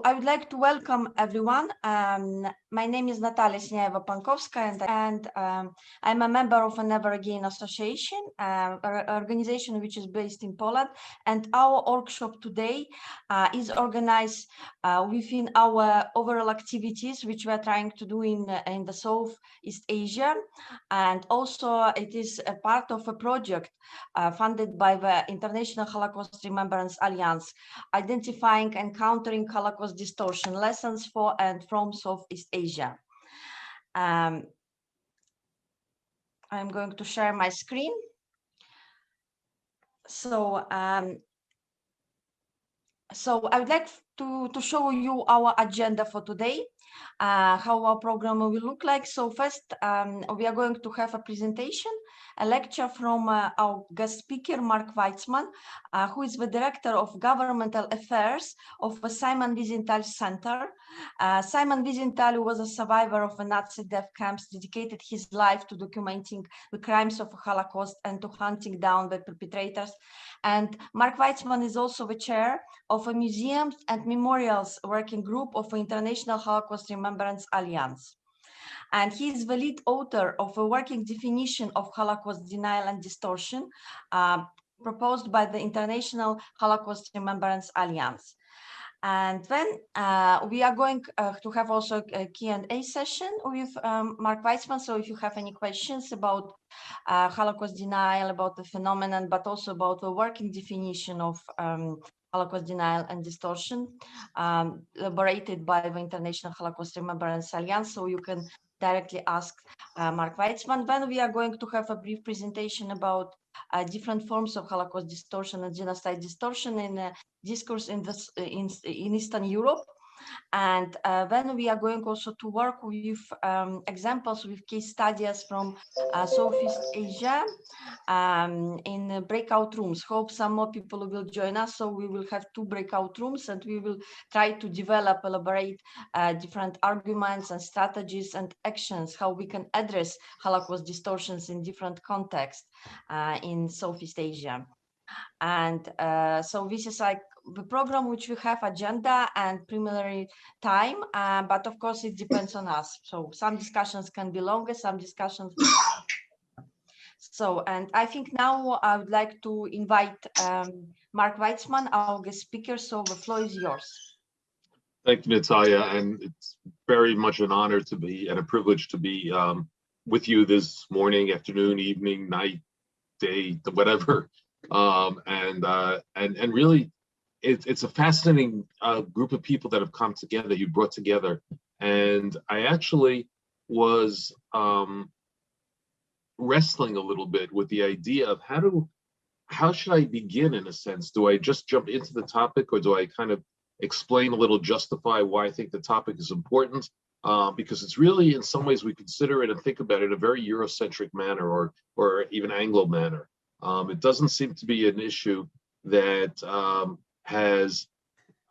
I would like to welcome everyone. My name is Natalia Sniaeva-Pankowska, and I'm a member of a Never Again Association, organization which is based in Poland. And our workshop today is organized within our overall activities, which we are trying to do in the Southeast Asia. And also it is a part of a project funded by the International Holocaust Remembrance Alliance, identifying and countering Holocaust distortion, lessons for and from Southeast Asia. I'm going to share my screen. So I would like to show you our agenda for today, how our program will look like. So first, we are going to have a presentation, a lecture from our guest speaker, Mark Weitzman, who is the Director of Governmental Affairs of the Simon Wiesenthal Center. Simon Wiesenthal was a survivor of the Nazi death camps, dedicated his life to documenting the crimes of the Holocaust and to hunting down the perpetrators. And Mark Weitzman is also the chair of a Museums and Memorials Working Group of the International Holocaust Remembrance Alliance. And he is the lead author of a working definition of Holocaust denial and distortion proposed by the International Holocaust Remembrance Alliance. And then we are going to have also a Q&A session with Mark Weitzman. So if you have any questions about Holocaust denial, about the phenomenon, but also about the working definition of Holocaust denial and distortion, elaborated by the International Holocaust Remembrance Alliance, so you can directly ask Mark Weitzman. Then we are going to have a brief presentation about different forms of Holocaust distortion and genocide distortion in discourse in Eastern Europe. And then we are going also to work with examples with case studies from Southeast Asia in breakout rooms. Hope some more people will join us. So we will have 2 breakout rooms, and we will try to develop, elaborate different arguments and strategies and actions, how we can address Holocaust distortions in different contexts in Southeast Asia. And so this is like the program which we have agenda and preliminary time, but of course it depends on us. So some discussions can be longer, some discussions. So, and I think now I would like to invite Mark Weitzman, our guest speaker. So the floor is yours. Thank you, Natalia, and it's very much an honor to be and a privilege to be with you this morning, afternoon, evening, night, day, whatever. And really, it's a fascinating group of people that have come together, you brought together. And I actually was wrestling a little bit with the idea of how should I begin, in a sense? Do I just jump into the topic, or do I kind of explain a little, justify why I think the topic is important? Because it's really, in some ways, we consider it and think about it in a very Eurocentric manner, or even Anglo manner. It doesn't seem to be an issue that has,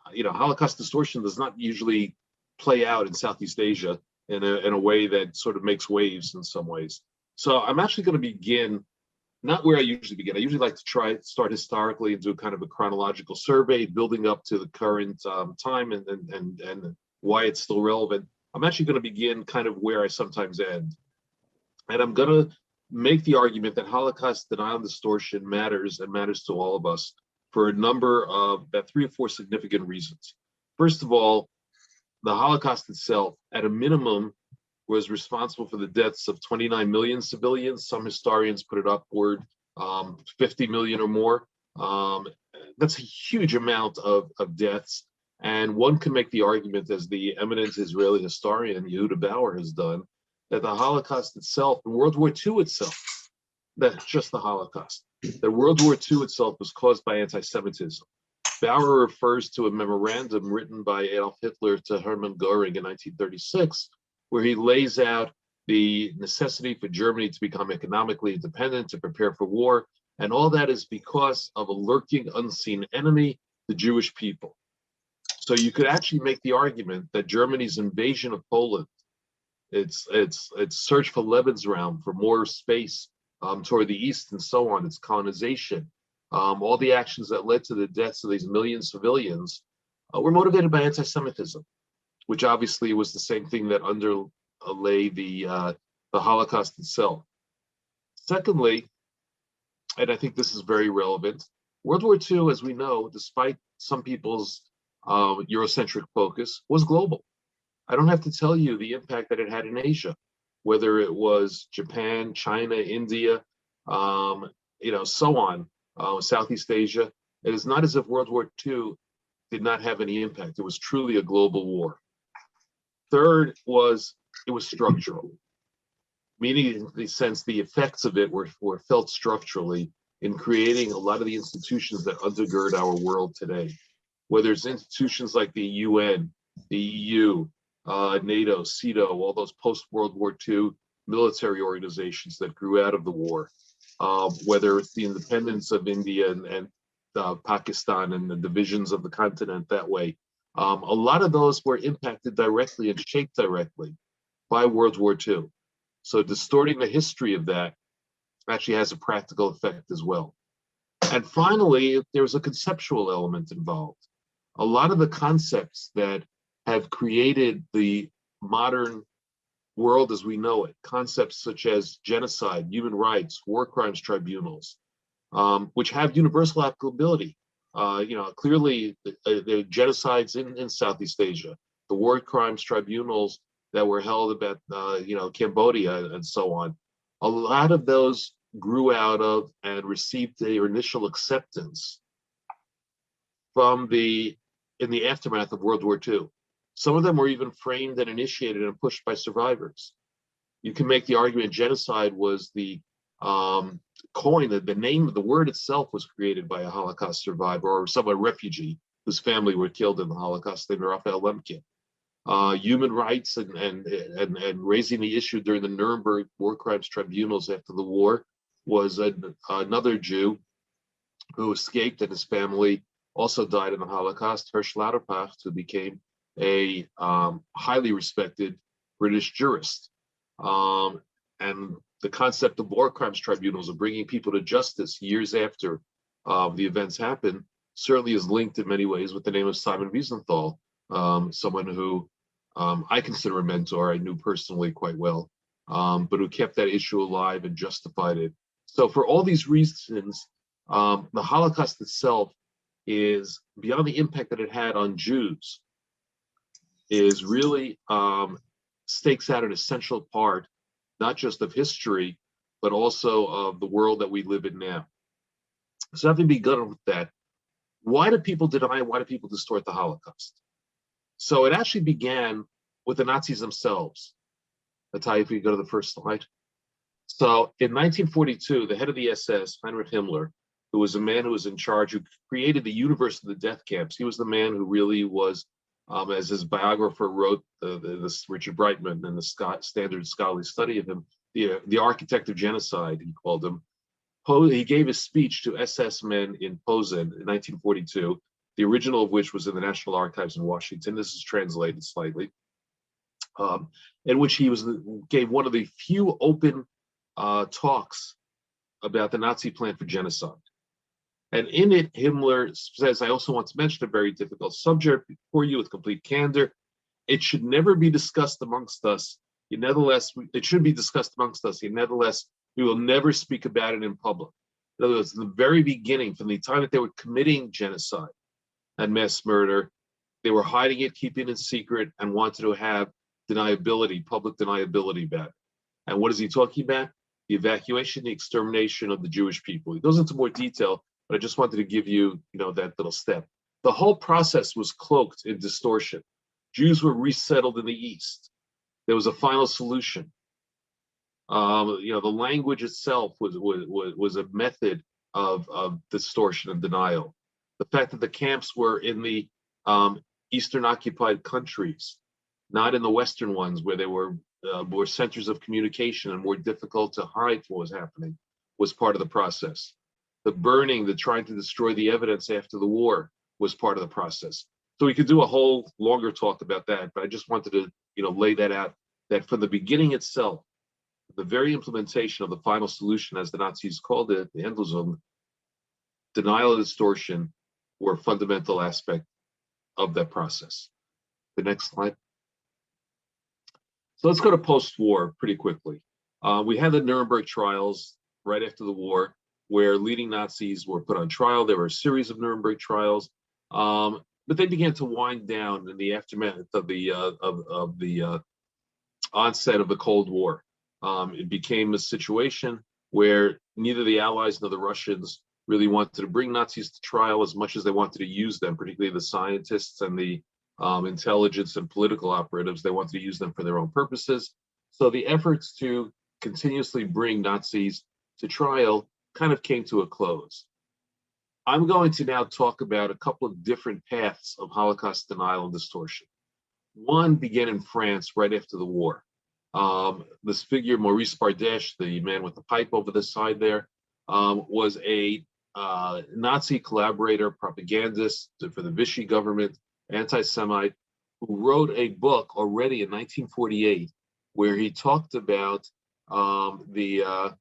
Holocaust distortion does not usually play out in Southeast Asia in a way that sort of makes waves in some ways. So I'm actually going to begin not where I usually begin. I usually like to start historically and do kind of a chronological survey, building up to the current time and why it's still relevant. I'm actually going to begin kind of where I sometimes end. And I'm going to make the argument that Holocaust denial and distortion matters, and matters to all of us, for a number of about 3 or 4 significant reasons. First of all, the Holocaust itself, at a minimum, was responsible for the deaths of 29 million civilians. Some historians put it upward, 50 million or more. That's a huge amount of deaths. And one can make the argument, as the eminent Israeli historian Yehuda Bauer has done, that the Holocaust itself, and World War II itself, that's just the Holocaust, that World War II itself was caused by anti-Semitism. Bauer refers to a memorandum written by Adolf Hitler to Hermann Göring in 1936, where he lays out the necessity for Germany to become economically independent, to prepare for war, and all that is because of a lurking, unseen enemy, the Jewish people. So you could actually make the argument that Germany's invasion of Poland, its search for Lebensraum, for more space toward the east and so on, its colonization, all the actions that led to the deaths of these million civilians were motivated by anti-Semitism, which obviously was the same thing that underlay the Holocaust itself. Secondly, and I think this is very relevant, World War II, as we know, despite some people's Eurocentric focus, was global. I don't have to tell you the impact that it had in Asia, whether it was Japan, China, India, so on, Southeast Asia. It is not as if World War II did not have any impact. It was truly a global war. Third was, it was structural, meaning in the sense the effects of it were felt structurally in creating a lot of the institutions that undergird our world today, whether it's institutions like the UN, the EU, NATO, CETO, all those post-World War II military organizations that grew out of the war, whether it's the independence of India and Pakistan and the divisions of the continent that way. A lot of those were impacted directly and shaped directly by World War II. So distorting the history of that actually has a practical effect as well. And finally, there was a conceptual element involved. A lot of the concepts that have created the modern world as we know it, concepts such as genocide, human rights, war crimes tribunals, which have universal applicability. Clearly the genocides in Southeast Asia, the war crimes tribunals that were held about, Cambodia and so on. A lot of those grew out of and received their initial acceptance in the aftermath of World War II. Some of them were even framed and initiated and pushed by survivors. You can make the argument genocide was the the name of the word itself was created by a Holocaust survivor or someone refugee whose family were killed in the Holocaust, named Raphael Lemkin. Human rights and raising the issue during the Nuremberg war crimes tribunals after the war was another Jew who escaped, and his family also died in the Holocaust, Hersch Lauterpacht, who became a highly respected British jurist. And the concept of war crimes tribunals, of bringing people to justice years after the events happened, certainly is linked in many ways with the name of Simon Wiesenthal, someone who I consider a mentor, I knew personally quite well, but who kept that issue alive and justified it. So for all these reasons, the Holocaust itself is, beyond the impact that it had on Jews, is really stakes out an essential part, not just of history, but also of the world that we live in now. So having begun with that, why do people deny and why do people distort the Holocaust? So it actually began with the Nazis themselves. Natalia, if you go to the first slide. So in 1942, the head of the SS, Heinrich Himmler, who was a man who was in charge, who created the universe of the death camps, he was the man who really was, as his biographer wrote, this Richard Breitman in the standard scholarly study of him, the architect of genocide, he called him. He gave a speech to SS men in Posen in 1942, the original of which was in the National Archives in Washington. This is translated slightly, in which he gave one of the few open talks about the Nazi plan for genocide. And in it, Himmler says, I also want to mention a very difficult subject before you with complete candor. It should never be discussed amongst us. It should be discussed amongst us. Nevertheless, we will never speak about it in public. In other words, in the very beginning, from the time that they were committing genocide and mass murder, they were hiding it, keeping it secret, and wanted to have deniability, public deniability about it. And what is he talking about? The evacuation, the extermination of the Jewish people. He goes into more detail, but I just wanted to give you, that little step. The whole process was cloaked in distortion. Jews were resettled in the East. There was a final solution. The language itself was a method of distortion and denial. The fact that the camps were in the Eastern occupied countries, not in the Western ones where they were more centers of communication and more difficult to hide what was happening, was part of the process. The burning, the trying to destroy the evidence after the war was part of the process. So we could do a whole longer talk about that, but I just wanted to, lay that out, that from the beginning itself, the very implementation of the final solution, as the Nazis called it, the Endlösung, denial and distortion were a fundamental aspect of that process. The next slide. So let's go to post-war pretty quickly. We had the Nuremberg Trials right after the war, where leading Nazis were put on trial. There were a series of Nuremberg Trials, but they began to wind down in the aftermath of the onset of the Cold War. It became a situation where neither the Allies nor the Russians really wanted to bring Nazis to trial as much as they wanted to use them, particularly the scientists and the intelligence and political operatives. They wanted to use them for their own purposes. So the efforts to continuously bring Nazis to trial kind of came to a close. I'm going to now talk about a couple of different paths of Holocaust denial and distortion. One began in France right after the war. This figure, Maurice Bardèche, the man with the pipe over the side there, was a Nazi collaborator, propagandist for the Vichy government, anti-Semite, who wrote a book already in 1948 where he talked about the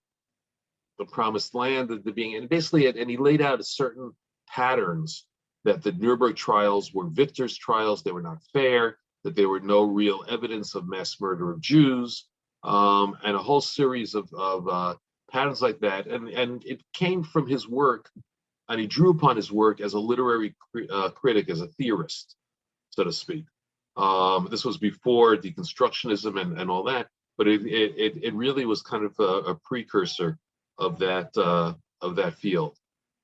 promised land, the being, and basically, and he laid out certain patterns that the Nuremberg trials were victors' trials, they were not fair, that there were no real evidence of mass murder of Jews, and a whole series of patterns like that. And it came from his work, and he drew upon his work as a literary critic, as a theorist, so to speak. This was before deconstructionism and all that, but it really was kind of a precursor of that field.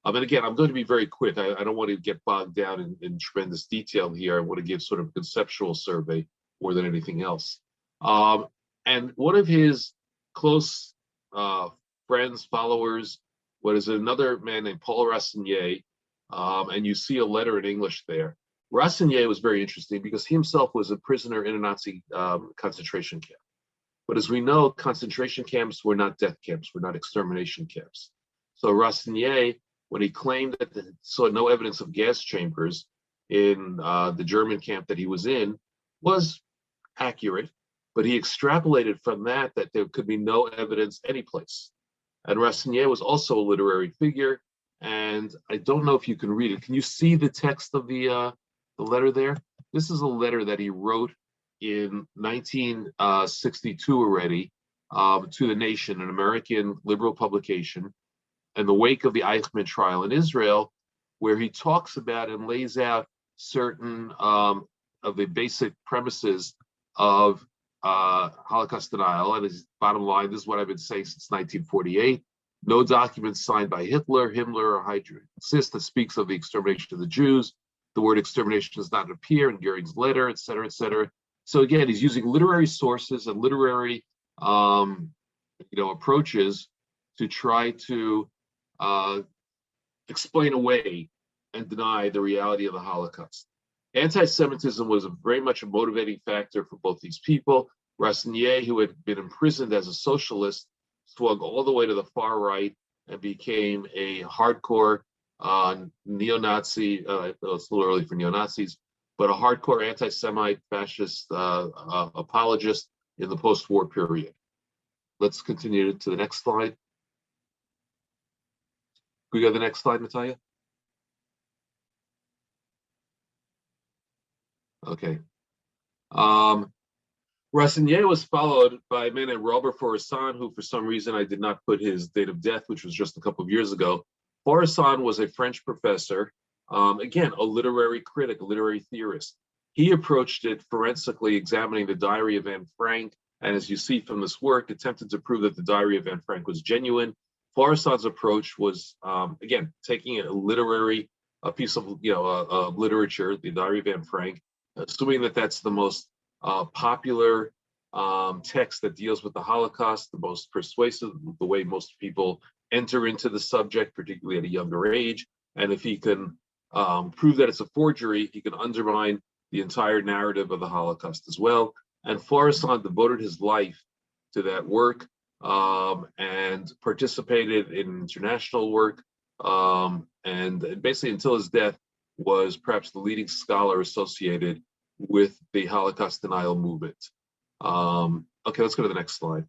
And again, I'm going to be very quick. I don't want to get bogged down in tremendous detail here. I want to give sort of a conceptual survey more than anything else. And one of his close friends, followers, was another man named Paul Rassinier, and you see a letter in English there. Rassinier was very interesting because he himself was a prisoner in a Nazi concentration camp. But as we know, concentration camps were not death camps, were not extermination camps. So Rassinier, when he claimed that he saw no evidence of gas chambers in the German camp that he was in, was accurate, but he extrapolated from that there could be no evidence anyplace. And Rassinier was also a literary figure, and I don't know if you can read it. Can you see the text of the letter there? This is a letter that he wrote in 1962 already to The Nation, an American liberal publication, in the wake of the Eichmann trial in Israel, where he talks about and lays out certain of the basic premises of Holocaust denial. And his bottom line, this is what I've been saying since 1948. No documents signed by Hitler, Himmler, or Heydrich exist that speaks of the extermination of the Jews. The word extermination does not appear in Goering's letter, et cetera, et cetera. So again, he's using literary sources and literary approaches to try to explain away and deny the reality of the Holocaust. Anti-Semitism was very much a motivating factor for both these people. Rassinier, who had been imprisoned as a socialist, swung all the way to the far right and became a hardcore neo-Nazi, it's a little early for neo-Nazis, but a hardcore anti-Semite fascist apologist in the post-war period. Let's continue to the next slide. Can we go to the next slide, Natalia? Okay. Rassinier was followed by a man named Robert Foresson, who for some reason I did not put his date of death, which was just a couple of years ago. Foresson was a French professor, again, a literary critic, a literary theorist. He approached it forensically, examining the diary of Anne Frank, and as you see from this work, attempted to prove that the diary of Anne Frank was genuine. Foresson's approach was, again, taking a piece of literature, the diary of Anne Frank, assuming that that's the most popular text that deals with the Holocaust, the most persuasive, the way most people enter into the subject, particularly at a younger age. And if he can prove that it's a forgery, he can undermine the entire narrative of the Holocaust as well. And Foresson devoted his life to that work and participated in international work. And basically until his death was perhaps the leading scholar associated with the Holocaust denial movement. Okay, let's go to the next slide.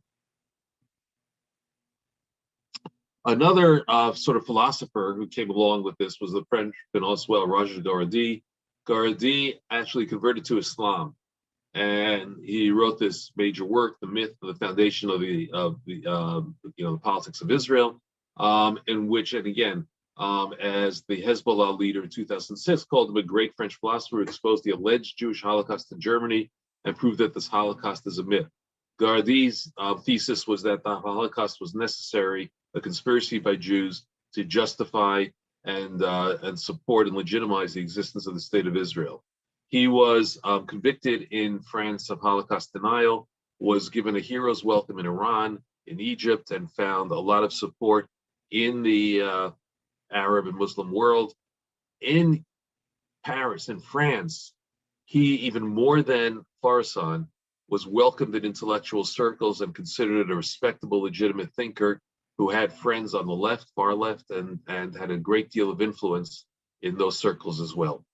Another sort of philosopher who came along with this was the French philosopher Roger Guiraudie. Gardi actually converted to Islam, and he wrote this major work, The Myth of the Foundation of the Politics of Israel, in which, and again, as the Hezbollah leader in 2006 called him a great French philosopher who exposed the alleged Jewish Holocaust in Germany and proved that this Holocaust is a myth. Gardi's thesis was that the Holocaust was necessary, a conspiracy by Jews to justify and support and legitimize the existence of the state of Israel. He was convicted in France of Holocaust denial, was given a hero's welcome in Iran, in Egypt, and found a lot of support in the Arab and Muslim world. In Paris, in France, he, even more than Farsan, was welcomed in intellectual circles and considered a respectable, legitimate thinker who had friends on the left, far left, and had a great deal of influence in those circles as well.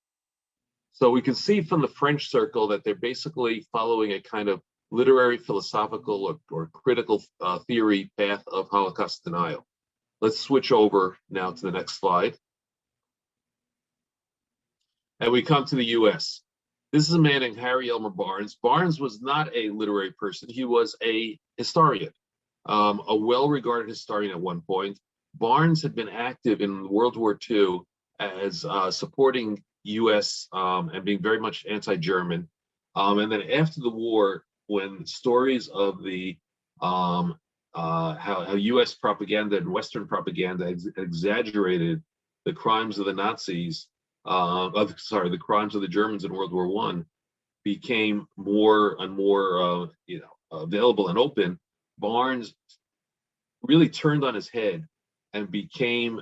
So we can see from the French circle that they're basically following a kind of literary, philosophical, or critical theory path of Holocaust denial. Let's switch over now to the next slide. And we come to the US. This is a man named Harry Elmer Barnes. Barnes was not a literary person. He was a historian, a well-regarded historian at one point. Barnes had been active in World War II as supporting US and being very much anti-German. And then after the war, when stories of the how US propaganda and Western propaganda exaggerated the crimes of the Nazis, the crimes of the Germans in World War I, became more and more available and open, Barnes really turned on his head and became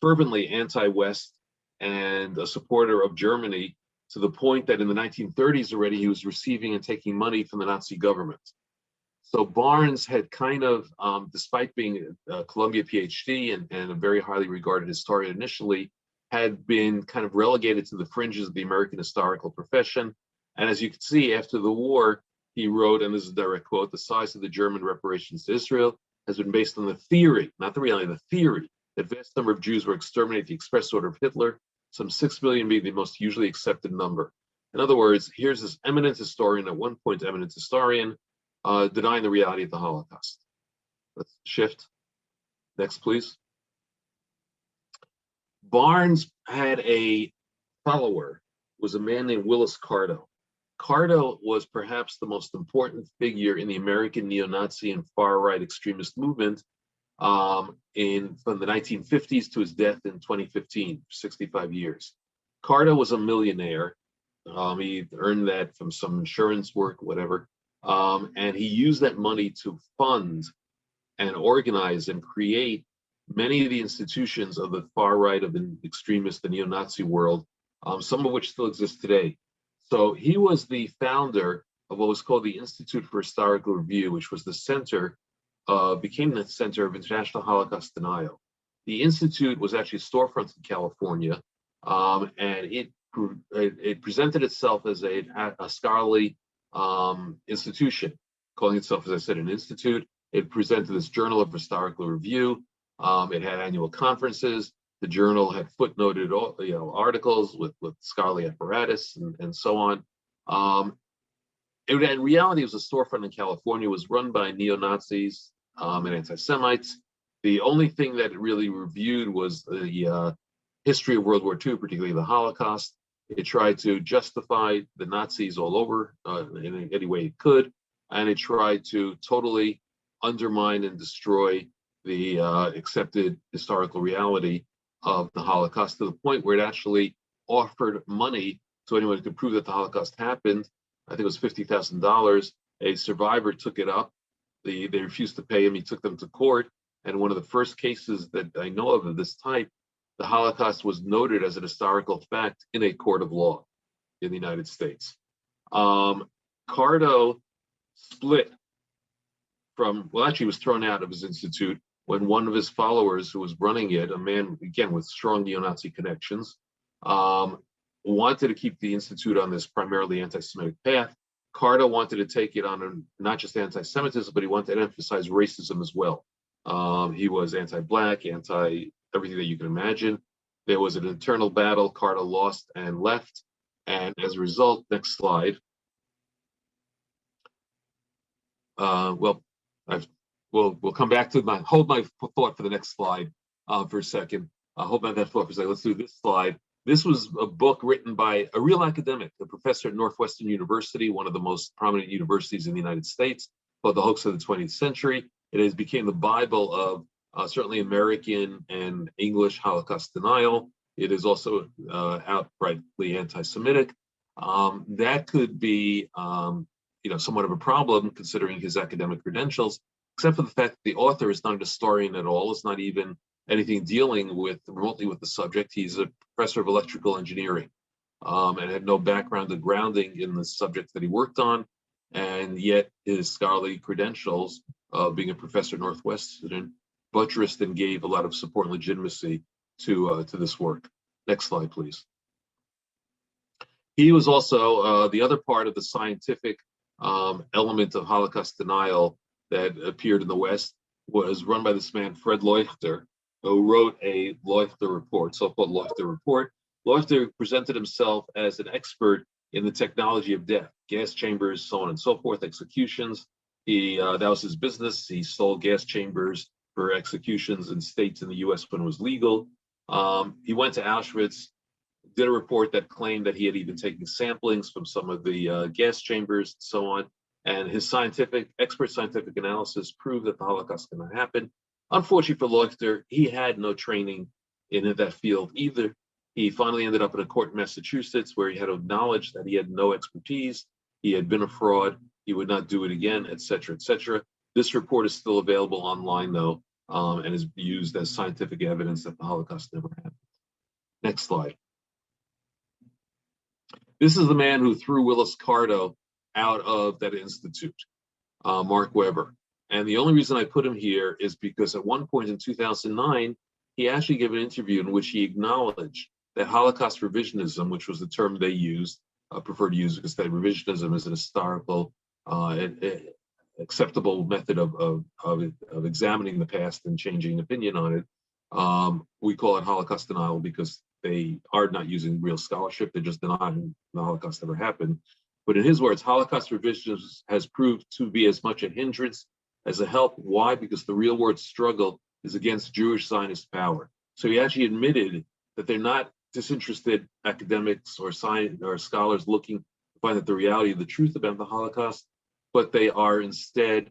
fervently anti-West and a supporter of Germany, to the point that in the 1930s already he was receiving and taking money from the Nazi government. So Barnes had kind of, despite being a Columbia PhD and a very highly regarded historian initially, had been kind of relegated to the fringes of the American historical profession. And as you can see, after the war, he wrote, and this is a direct quote, "The size of the German reparations to Israel has been based on the theory, not the reality, the theory, that vast number of Jews were exterminated at the express order of Hitler, some 6 million being the most usually accepted number." In other words, here's this eminent historian, at one point eminent historian, denying the reality of the Holocaust. Let's shift. Next, please. Barnes had a follower, was a man named Willis Carto. Carto was perhaps the most important figure in the American neo-Nazi and far-right extremist movement from the 1950s to his death in 2015, 65 years. Carto was a millionaire. He earned that from some insurance work, whatever. And he used that money to fund and organize and create many of the institutions of the far right of the extremist, the neo-Nazi world, some of which still exist today. So he was the founder of what was called the Institute for Historical Review, which was the center, became the center of international Holocaust denial. The Institute was actually a storefront in California, and it presented itself as a scholarly institution, calling itself, as I said, an institute. It presented this Journal of Historical Review. It had annual conferences. The journal had footnoted articles with scholarly apparatus and so on. In reality, it was a storefront in California. It was run by neo-Nazis and anti-Semites. The only thing that it really reviewed was the history of World War II, particularly the Holocaust. It tried to justify the Nazis all over in any way it could, and it tried to totally undermine and destroy the accepted historical reality of the Holocaust, to the point where it actually offered money to anyone who could prove that the Holocaust happened. I think it was $50,000. A survivor took it up. They refused to pay him. He took them to court. And one of the first cases that I know of this type, the Holocaust was noted as an historical fact in a court of law in the United States. Carto split from, well, actually was thrown out of his institute when one of his followers who was running it, a man, again, with strong neo-Nazi connections, wanted to keep the institute on this primarily anti-Semitic path. Carto wanted to take it on not just anti-Semitism, but he wanted to emphasize racism as well. He was anti-Black, anti-everything that you can imagine. There was an internal battle. Carter lost and left. And as a result, next slide. We'll come back to hold my thought for the next slide for a second. Hold my thought for a second. Let's do this slide. This was a book written by a real academic, a professor at Northwestern University, one of the most prominent universities in the United States, called The Hoax of the 20th Century. It has become the Bible of certainly American and English Holocaust denial. It is also outrightly anti-Semitic. That could be somewhat of a problem considering his academic credentials, except for the fact that the author is not a historian at all. It's not even anything dealing remotely with the subject. He's a professor of electrical engineering and had no background or grounding in the subject that he worked on. And yet his scholarly credentials of being a professor at Northwestern buttressed and gave a lot of support and legitimacy to this work. Next slide, please. He was also the other part of the scientific element of Holocaust denial that appeared in the West was run by this man, Fred Leuchtter, who wrote a Leuchtter report, so-called Leuchtter report. Leuchtter presented himself as an expert in the technology of death, gas chambers, so on and so forth, executions. That was his business. He sold gas chambers for executions in states in the US when it was legal. He went to Auschwitz, did a report that claimed that he had even taken samplings from some of the gas chambers and so on. And his expert scientific analysis proved that the Holocaust cannot happen. Unfortunately for Leuchtter, he had no training in that field either. He finally ended up in a court in Massachusetts where he had to acknowledge that he had no expertise. He had been a fraud. He would not do it again, et cetera, et cetera. This report is still available online though, and is used as scientific evidence that the Holocaust never happened. Next slide. This is the man who threw Willis Carto out of that institute, Mark Weber. And the only reason I put him here is because at one point in 2009, he actually gave an interview in which he acknowledged that Holocaust revisionism, which was the term they used, preferred to use because that revisionism is an historical, acceptable method of examining the past and changing opinion on it. We call it Holocaust denial because they are not using real scholarship. They're just denying the Holocaust ever happened. But in his words, Holocaust revisionism has proved to be as much a hindrance as a help. Why? Because the real world struggle is against Jewish Zionist power. So he actually admitted that they're not disinterested academics or science or scholars looking to find out the reality of the truth about the Holocaust, but they are instead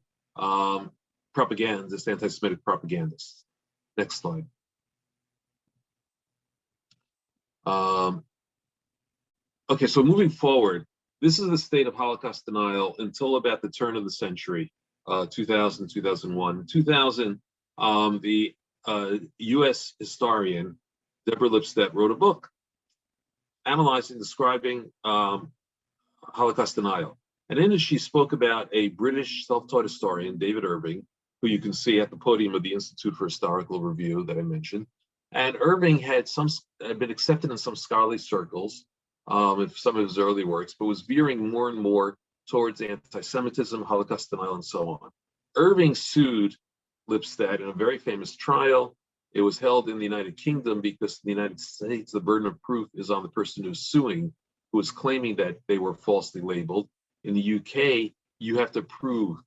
propagandists, anti-Semitic propagandists. Next slide. Okay, so moving forward, this is the state of Holocaust denial until about the turn of the century, 2000, 2001. 2000, the US historian, Deborah Lipstadt, wrote a book analyzing, describing Holocaust denial. And in it, she spoke about a British self-taught historian, David Irving, who you can see at the podium of the Institute for Historical Review that I mentioned. And Irving had been accepted in some scholarly circles in some of his early works, but was veering more and more towards anti-Semitism, Holocaust denial, and so on. Irving sued Lipstadt in a very famous trial. It was held in the United Kingdom because in the United States, the burden of proof is on the person who's suing, who is claiming that they were falsely labeled. In the UK, you have to prove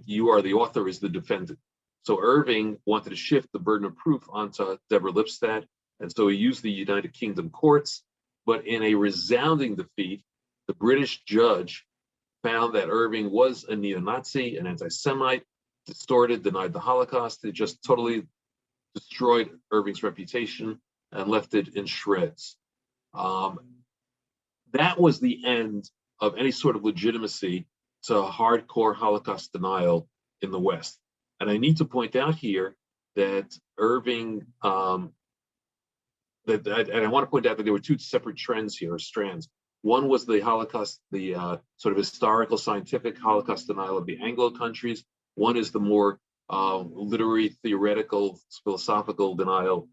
you are the author as the defendant. So Irving wanted to shift the burden of proof onto Deborah Lipstadt, and so he used the United Kingdom courts. But in a resounding defeat, the British judge found that Irving was a neo-Nazi, an anti-Semite, distorted, denied the Holocaust. It just totally destroyed Irving's reputation and left it in shreds. That was the end of any sort of legitimacy to hardcore Holocaust denial in the West. And I need to point out here that Irving, and I want to point out that there were two separate trends here, or strands. One was the Holocaust, the sort of historical, scientific Holocaust denial of the Anglo countries. One is the more literary, theoretical, philosophical denial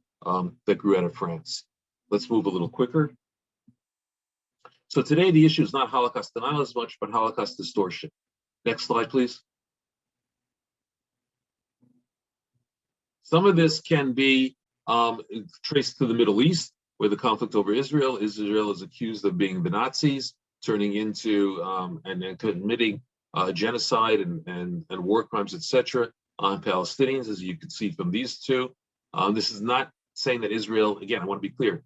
that grew out of France. Let's move a little quicker. So today the issue is not Holocaust denial as much, but Holocaust distortion. Next slide, please. Some of this can be traced to the Middle East, where the conflict over Israel is accused of being the Nazis, turning into and committing genocide and war crimes, etc., on Palestinians, as you can see from these two. This is not saying that Israel, again, I want to be clear,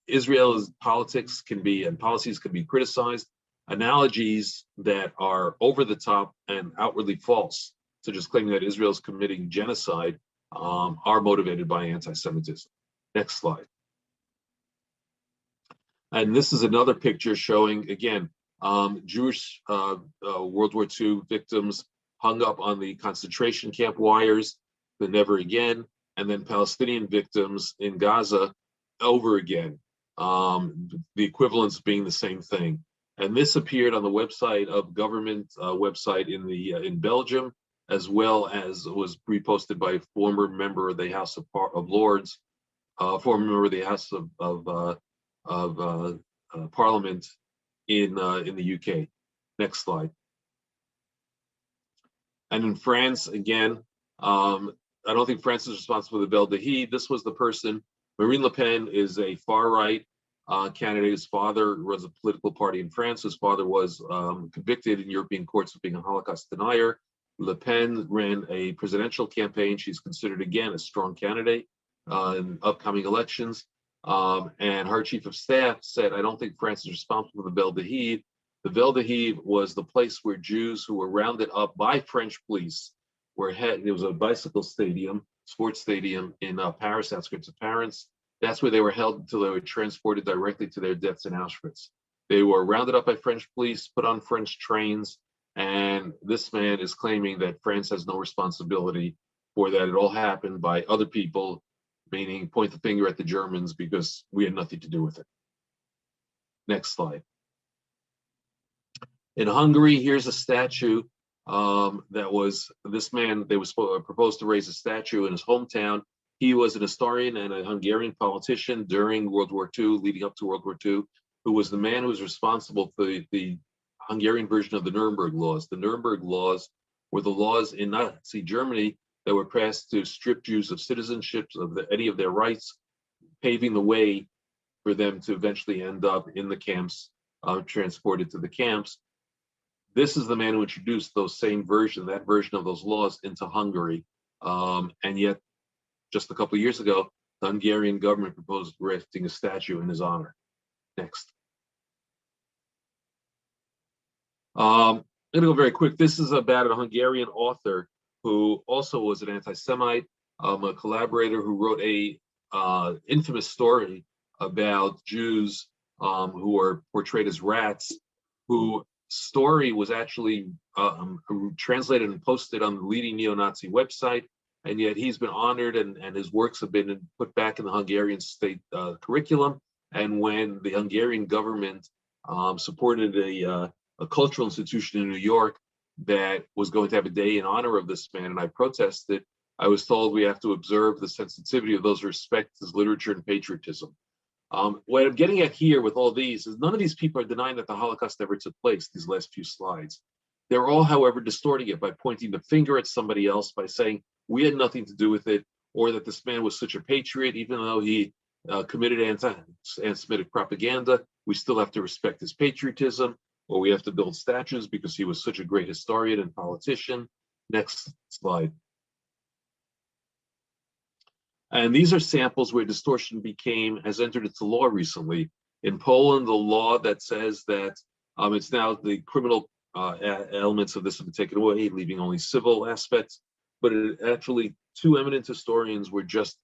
Israel's politics can be and policies can be criticized. Analogies that are over the top and outwardly false, such as claiming that Israel is committing genocide, are motivated by anti-Semitism. Next slide. And this is another picture showing, again, Jewish World War II victims hung up on the concentration camp wires, the never again, and then Palestinian victims in Gaza over again, the equivalents being the same thing. And this appeared on the website of government website in Belgium, as well as was reposted by a former member of the House of Lords, former member of the House of Parliament in the UK. Next slide. And in France, again, I don't think France is responsible for the Belle de Hide. This was the person. Marine Le Pen is a far-right candidate. His father runs a political party in France. His father was convicted in European courts of being a Holocaust denier. Le Pen ran a presidential campaign. She's considered, again, a strong candidate in upcoming elections. And her chief of staff said, I don't think France is responsible for the Belle de Hide. The Belle de Hide was the place where Jews who were rounded up by French police there was a bicycle stadium, sports stadium in Paris, outskirts of Paris. That's where they were held until they were transported directly to their deaths in Auschwitz. They were rounded up by French police, put on French trains, and this man is claiming that France has no responsibility for that. It all happened by other people, meaning point the finger at the Germans because we had nothing to do with it. Next slide. In Hungary, here's a statue that was this man. They was proposed to raise a statue in his hometown. He was an historian and a Hungarian politician during World War II, leading up to World War II, who was the man who was responsible for the Hungarian version of the Nuremberg laws. The Nuremberg laws were the laws in Nazi Germany that were passed to strip Jews of citizenship, of any of their rights, paving the way for them to eventually end up in the camps, transported to the camps. This is the man who introduced that version of those laws into Hungary. And yet, just a couple of years ago, the Hungarian government proposed erecting a statue in his honor. Next. I'm going to go very quick. This is about a Hungarian author who also was an anti-Semite, a collaborator who wrote a infamous story about Jews who were portrayed as rats, who story was actually translated and posted on the leading neo-Nazi website, and yet he's been honored and his works have been put back in the Hungarian state curriculum. And when the Hungarian government supported a cultural institution in New York that was going to have a day in honor of this man, and I protested, I was told we have to observe the sensitivity of those who respect his literature and patriotism. What I'm getting at here with all these is none of these people are denying that the Holocaust ever took place, these last few slides. They're all, however, distorting it by pointing the finger at somebody else, by saying we had nothing to do with it, or that this man was such a patriot, even though he committed anti-Semitic propaganda, we still have to respect his patriotism, or we have to build statues because he was such a great historian and politician. Next slide. And these are samples where distortion has entered into law recently. In Poland, the law that says that it's now the criminal elements of this have been taken away, leaving only civil aspects. But actually, two eminent historians were just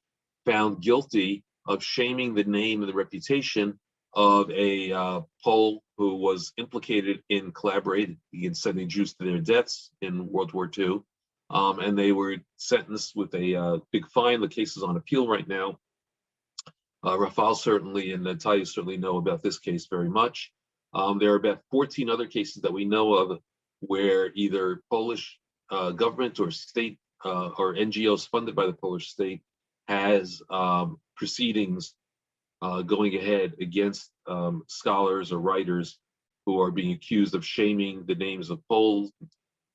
found guilty of shaming the name and the reputation of a Pole who was implicated in collaborating in sending Jews to their deaths in World War II. And they were sentenced with a big fine. The case is on appeal right now. Rafal certainly and Natalia certainly know about this case very much. There are about 14 other cases that we know of where either Polish government or state or NGOs funded by the Polish state has proceedings going ahead against scholars or writers who are being accused of shaming the names of Poles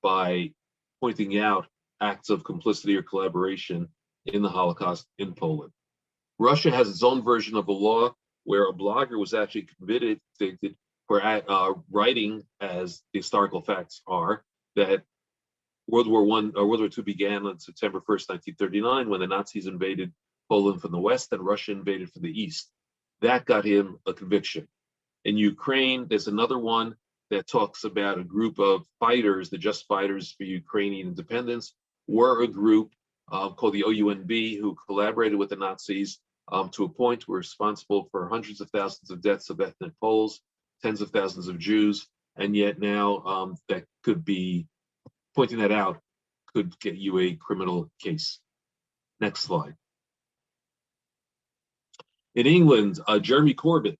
by pointing out acts of complicity or collaboration in the Holocaust in Poland. Russia has its own version of the law where a blogger was actually convicted for writing, as the historical facts are, that World War II began on September 1st, 1939, when the Nazis invaded Poland from the west and Russia invaded from the east. That got him a conviction. In Ukraine, there's another one that talks about a group of fighters, the Just Fighters for Ukrainian Independence, were a group called the OUNB who collaborated with the Nazis to a point were responsible for hundreds of thousands of deaths of ethnic Poles, tens of thousands of Jews, and yet now that could be, pointing that out could get you a criminal case. Next slide. In England, Jeremy Corbyn,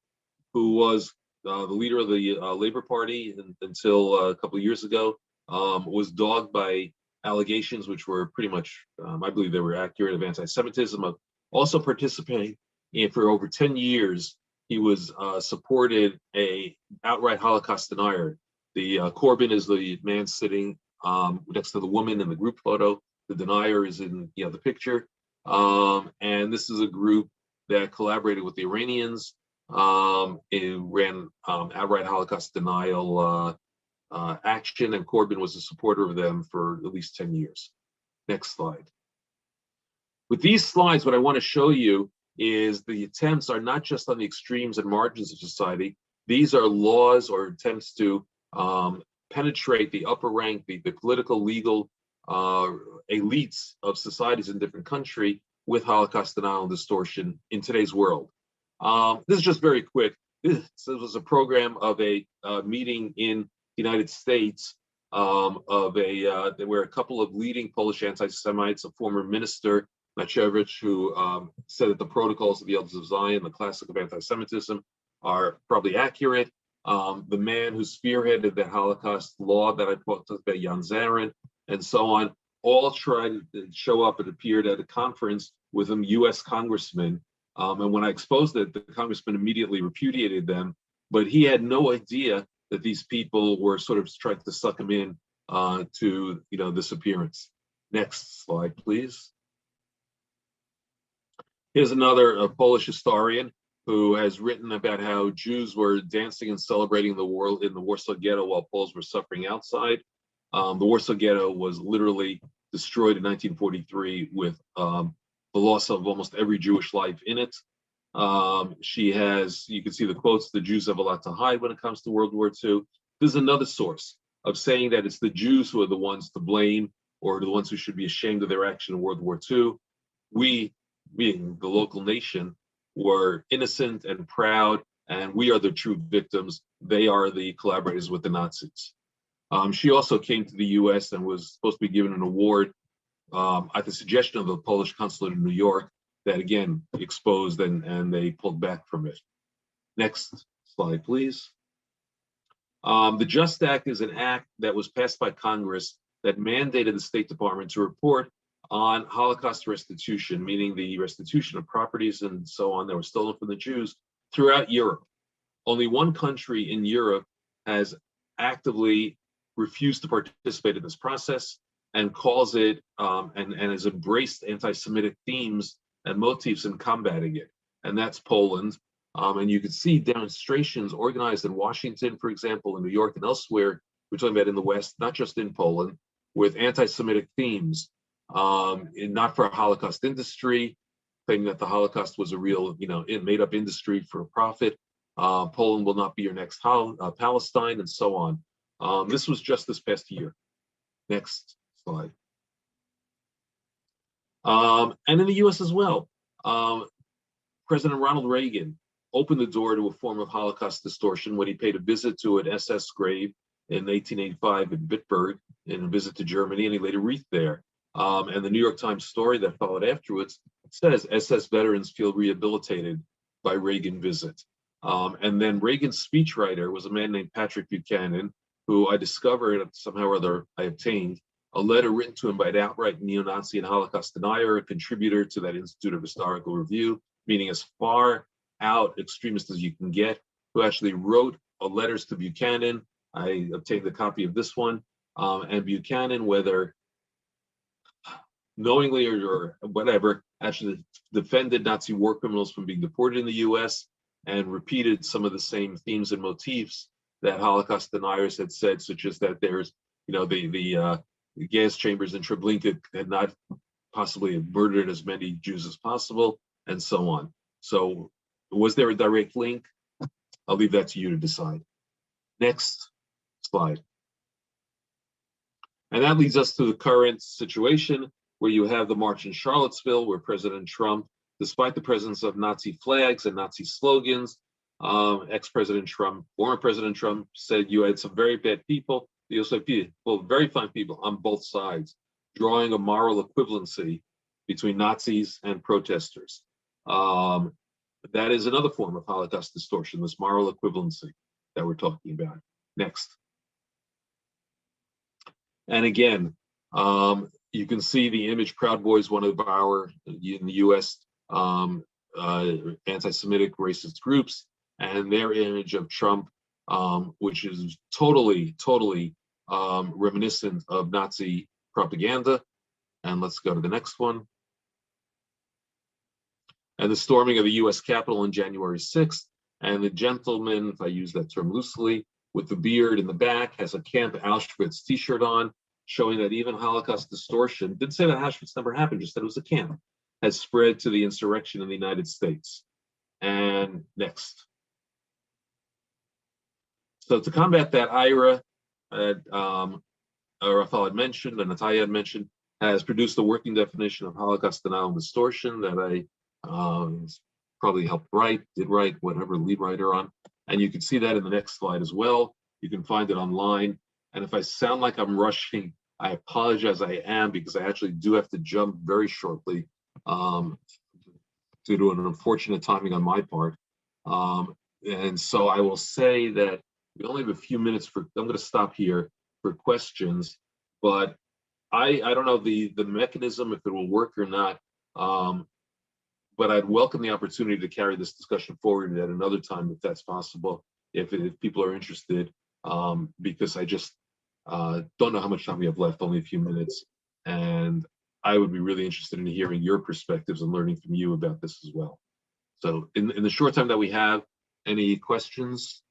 who was the leader of the Labour Party until a couple of years ago, was dogged by allegations which were pretty much, I believe they were accurate, of anti-Semitism, of also participating in, for over 10 years, he was supported a outright Holocaust denier. The Corbyn is the man sitting next to the woman in the group photo. The denier is in the picture. And this is a group that collaborated with the Iranians. It ran outright Holocaust denial action, and Corbyn was a supporter of them for at least 10 years. Next slide. With these slides, what I want to show you is the attempts are not just on the extremes and margins of society. These are laws or attempts to penetrate the upper rank, the political, legal elites of societies in different countries with Holocaust denial and distortion in today's world. This is just very quick. This was a program of a meeting in the United States where a couple of leading Polish anti-Semites, a former minister, Macierewicz, who said that the protocols of the Elders of Zion, the classic of anti-Semitism, are probably accurate. The man who spearheaded the Holocaust law that I talked about, Jan Zarin, and so on, all tried to show up and appeared at a conference with a U.S. congressman. And when I exposed it, the congressman immediately repudiated them, but he had no idea that these people were sort of trying to suck him in to this appearance. Next slide, please. Here's another Polish historian who has written about how Jews were dancing and celebrating the world in the Warsaw Ghetto while Poles were suffering outside. The Warsaw Ghetto was literally destroyed in 1943 with the loss of almost every Jewish life in it. She has, you can see the quotes, the Jews have a lot to hide when it comes to World War II. This is another source of saying that it's the Jews who are the ones to blame or the ones who should be ashamed of their action in World War II. We, being the local nation, were innocent and proud, and we are the true victims. They are the collaborators with the Nazis. She also came to the US and was supposed to be given an award at the suggestion of the Polish consulate in New York that again exposed and they pulled back from it. Next slide, please. The JUST Act is an act that was passed by Congress that mandated the State Department to report on Holocaust restitution, meaning the restitution of properties and so on that were stolen from the Jews throughout Europe. Only one country in Europe has actively refused to participate in this process and calls it and has embraced anti-Semitic themes and motifs in combating it, and that's Poland. And you can see demonstrations organized in Washington, for example, in New York and elsewhere, we're talking about in the West, not just in Poland, with anti-Semitic themes, not for a Holocaust industry, claiming that the Holocaust was a real, made-up industry for profit. Poland will not be your next Palestine, and so on. This was just this past year. Next slide. And in the US as well, President Ronald Reagan opened the door to a form of Holocaust distortion when he paid a visit to an SS grave in 1885 in Bitburg, in a visit to Germany, and he laid a wreath there. And the New York Times story that followed afterwards says SS veterans feel rehabilitated by Reagan visit. And then Reagan's speechwriter was a man named Patrick Buchanan, who I discovered somehow or other I obtained a letter written to him by an outright neo-Nazi and Holocaust denier, a contributor to that Institute of Historical Review, meaning as far out extremist as you can get, who actually wrote letters to Buchanan. I obtained a copy of this one. And Buchanan, whether knowingly or whatever, actually defended Nazi war criminals from being deported in the US and repeated some of the same themes and motifs that Holocaust deniers had said, such as that there's, the gas chambers in Treblinka had not possibly have murdered as many Jews as possible, and so on. So was there a direct link? I'll leave that to you to decide. Next slide. And that leads us to the current situation where you have the march in Charlottesville, where President Trump, despite the presence of Nazi flags and Nazi slogans, ex-President Trump, former President Trump said you had some very bad people, you also had people, very fine people on both sides, drawing a moral equivalency between Nazis and protesters. That is another form of Holocaust distortion, this moral equivalency that we're talking about. Next. And again, you can see the image, Proud Boys, one of our, in the US, anti-Semitic racist groups, and their image of Trump, which is totally reminiscent of Nazi propaganda. And let's go to the next one. And the storming of the US Capitol on January 6th. And the gentleman, if I use that term loosely, with the beard in the back, has a Camp Auschwitz t-shirt on, showing that even Holocaust distortion, didn't say that Auschwitz never happened, just that it was a camp, has spread to the insurrection in the United States. And next. So to combat that, IRA, Rafael had mentioned, and Natalia had mentioned, has produced a working definition of Holocaust denial and distortion that I probably helped write, did write, whatever, lead writer on. And you can see that in the next slide as well. You can find it online. And if I sound like I'm rushing, I apologize, I am, because I actually do have to jump very shortly due to an unfortunate timing on my part. And so I will say that we only have a few minutes for, I'm going to stop here for questions, but I don't know the mechanism, if it will work or not, but I'd welcome the opportunity to carry this discussion forward at another time, if that's possible, if people are interested, because I just don't know how much time we have left, only a few minutes, and I would be really interested in hearing your perspectives and learning from you about this as well. So in the short time that we have, any questions?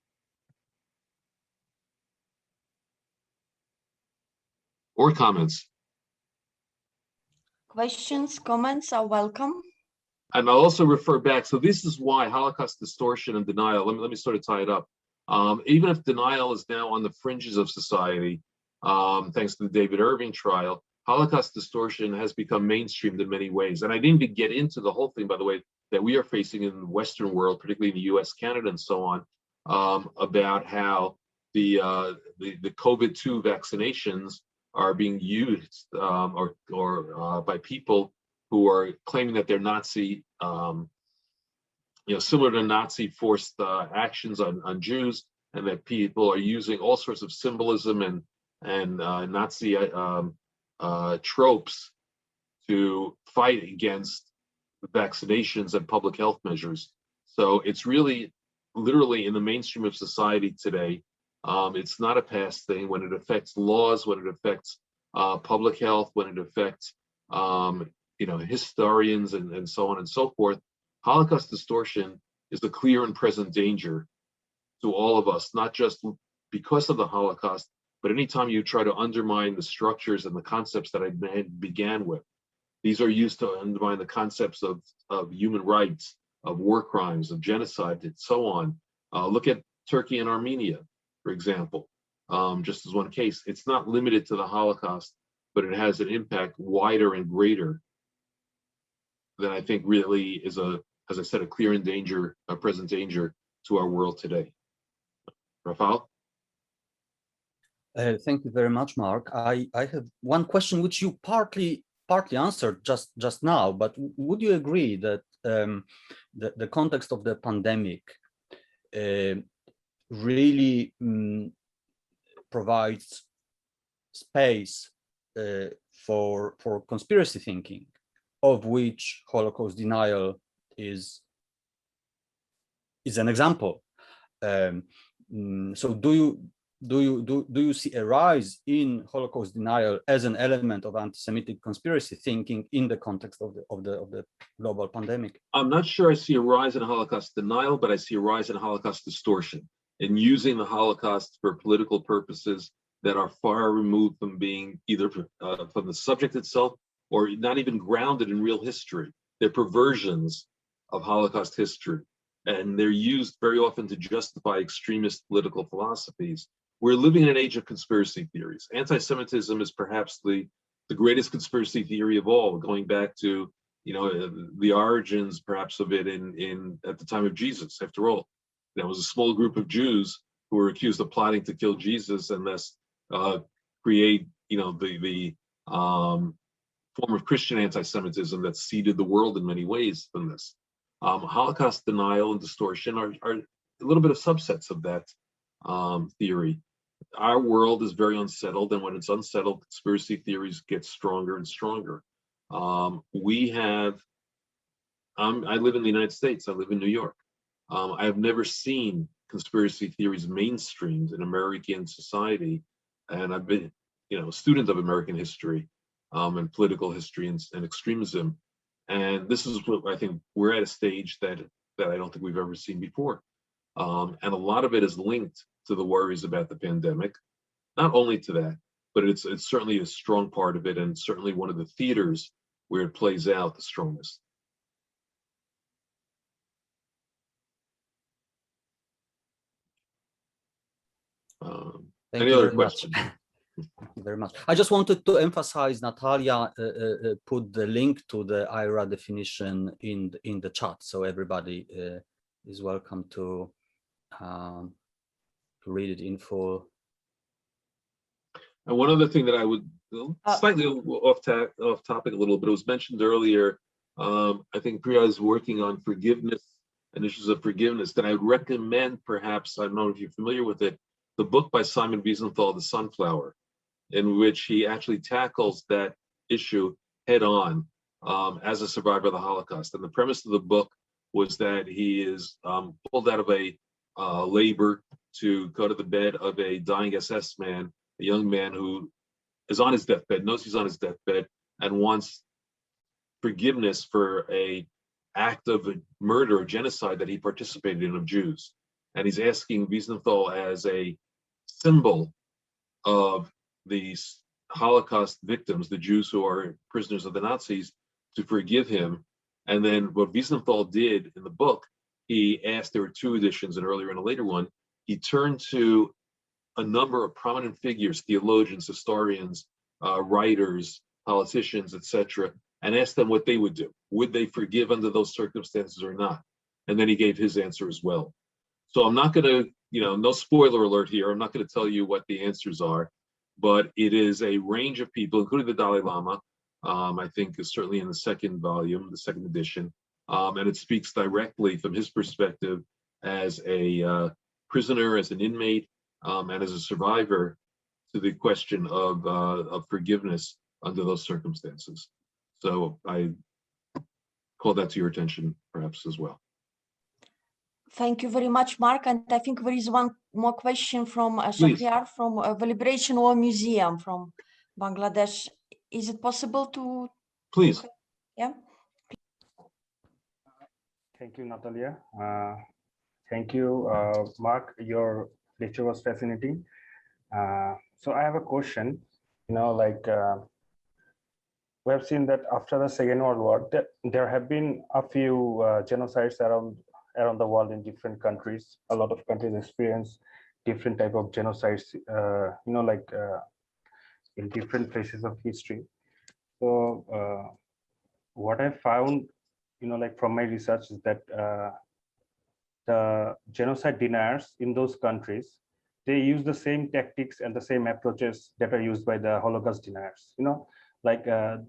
Or comments? Questions, comments are welcome. And I'll also refer back, so this is why Holocaust distortion and denial, let me sort of tie it up. Even if denial is now on the fringes of society, thanks to the David Irving trial, Holocaust distortion has become mainstreamed in many ways. And I didn't even get into the whole thing, by the way, that we are facing in the Western world, particularly in the US, Canada, and so on, about how the COVID-2 vaccinations are being used or by people who are claiming that they're Nazi, similar to Nazi forced actions on Jews, and that people are using all sorts of symbolism and Nazi tropes to fight against vaccinations and public health measures. So it's really literally in the mainstream of society today. It's not a past thing. When it affects laws, when it affects public health, when it affects historians and so on and so forth, Holocaust distortion is a clear and present danger to all of us, not just because of the Holocaust, but anytime you try to undermine the structures and the concepts that I began with. These are used to undermine the concepts of human rights, of war crimes, of genocide, and so on. Look at Turkey and Armenia, for example, just as one case. It's not limited to the Holocaust, but it has an impact wider and greater that I think really is as I said, a clear and a present danger to our world today. Rafael? Thank you very much, Mark. I have one question which you partly answered just now, but would you agree that the context of the pandemic really provides space for conspiracy thinking, of which Holocaust denial is an example? So do do you see a rise in Holocaust denial as an element of anti-Semitic conspiracy thinking in the context of the global pandemic? I'm not sure I see a rise in Holocaust denial, but I see a rise in Holocaust distortion, in using the Holocaust for political purposes that are far removed from being either from the subject itself or not even grounded in real history. They're perversions of Holocaust history, and they're used very often to justify extremist political philosophies. We're living in an age of conspiracy theories. Anti-Semitism is perhaps the greatest conspiracy theory of all, going back to the origins perhaps of it in at the time of Jesus. After all, there was a small group of Jews who were accused of plotting to kill Jesus and thus create the form of Christian anti-Semitism that seeded the world in many ways from this. Holocaust denial and distortion are a little bit of subsets of that theory. Our world is very unsettled, and when it's unsettled, conspiracy theories get stronger and stronger. I live in the United States. I live in New York. I have never seen conspiracy theories mainstreamed in American society, and I've been, a student of American history and political history and extremism. And this is what I think we're at a stage that I don't think we've ever seen before. And a lot of it is linked to the worries about the pandemic. Not only to that, but it's certainly a strong part of it, and certainly one of the theaters where it plays out the strongest. Any other questions? Thank you very much. I just wanted to emphasize, Natalia put the link to the IRA definition in the chat, so everybody is welcome to read it in full. And one other thing that I would slightly off topic a little bit, it was mentioned earlier. I think Priya is working on forgiveness and issues of forgiveness. That I would recommend, perhaps, I don't know if you're familiar with it, the book by Simon Wiesenthal, The Sunflower, in which he actually tackles that issue head on as a survivor of the Holocaust. And the premise of the book was that he is pulled out of a labor to go to the bed of a dying SS man, a young man who is on his deathbed, knows he's on his deathbed, and wants forgiveness for a act of murder or genocide that he participated in of Jews. And he's asking Wiesenthal, as a symbol of these Holocaust victims, the Jews who are prisoners of the Nazis, to forgive him. And then what Wiesenthal did in the book, he asked, there were two editions, an earlier and a later one, he turned to a number of prominent figures, theologians, historians, writers, politicians, etc., and asked them what they would do. Would they forgive under those circumstances or not? And then he gave his answer as well. So I'm not going to, no spoiler alert here, I'm not going to tell you what the answers are, but it is a range of people, including the Dalai Lama, I think is certainly in the second volume, the second edition, and it speaks directly from his perspective as a prisoner, as an inmate, and as a survivor to the question of forgiveness under those circumstances. So I call that to your attention perhaps as well. Thank you very much, Mark. And I think there is one more question from Shahriar from the Liberation War Museum from Bangladesh. Is it possible to? Please. Yeah. Thank you, Natalia. Thank you, Mark. Your lecture was fascinating. So I have a question. We have seen that after the Second World War, there have been a few genocides around the world in different countries. A lot of countries experience different type of genocides, in different places of history. So what I found, from my research is that the genocide deniers in those countries, they use the same tactics and the same approaches that are used by the Holocaust deniers.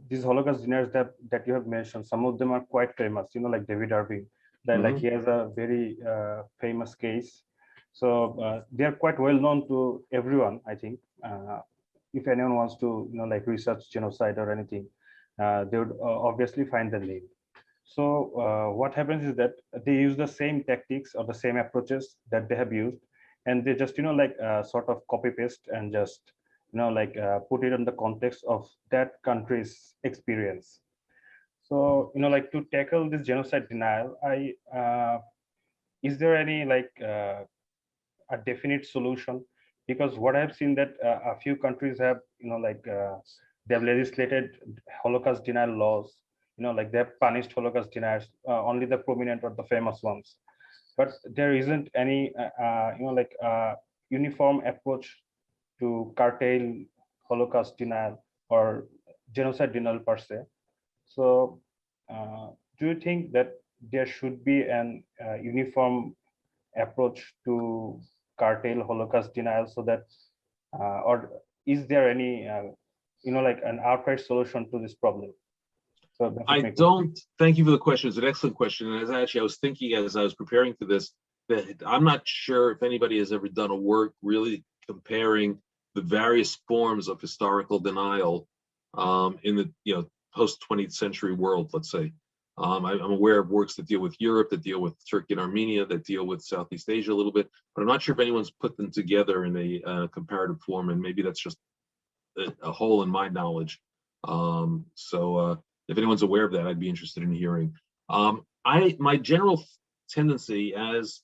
These Holocaust deniers that you have mentioned, some of them are quite famous, like David Irving. Like he has a very famous case. So they are quite well known to everyone, I think. If anyone wants to, research genocide or anything, they would obviously find the name. So what happens is that they use the same tactics or the same approaches that they have used and they just sort of copy paste and just put it in the context of that country's experience. So to tackle this genocide denial, is there any a definite solution? Because what I've seen that a few countries have they have legislated Holocaust denial laws, they have punished Holocaust deniers, only the prominent or the famous ones, but there isn't any uniform approach to curtail Holocaust denial or genocide denial per se. So do you think that there should be an uniform approach to curtail Holocaust denial, so that or is there any an outright solution to this problem? So I don't. Thank you for the question. It's an excellent question. And I was thinking as I was preparing for this, that I'm not sure if anybody has ever done a work really comparing the various forms of historical denial in the post 20th century world, let's say. I'm aware of works that deal with Europe, that deal with Turkey and Armenia, that deal with Southeast Asia a little bit, but I'm not sure if anyone's put them together in a comparative form, and maybe that's just a hole in my knowledge. If anyone's aware of that, I'd be interested in hearing. My general tendency as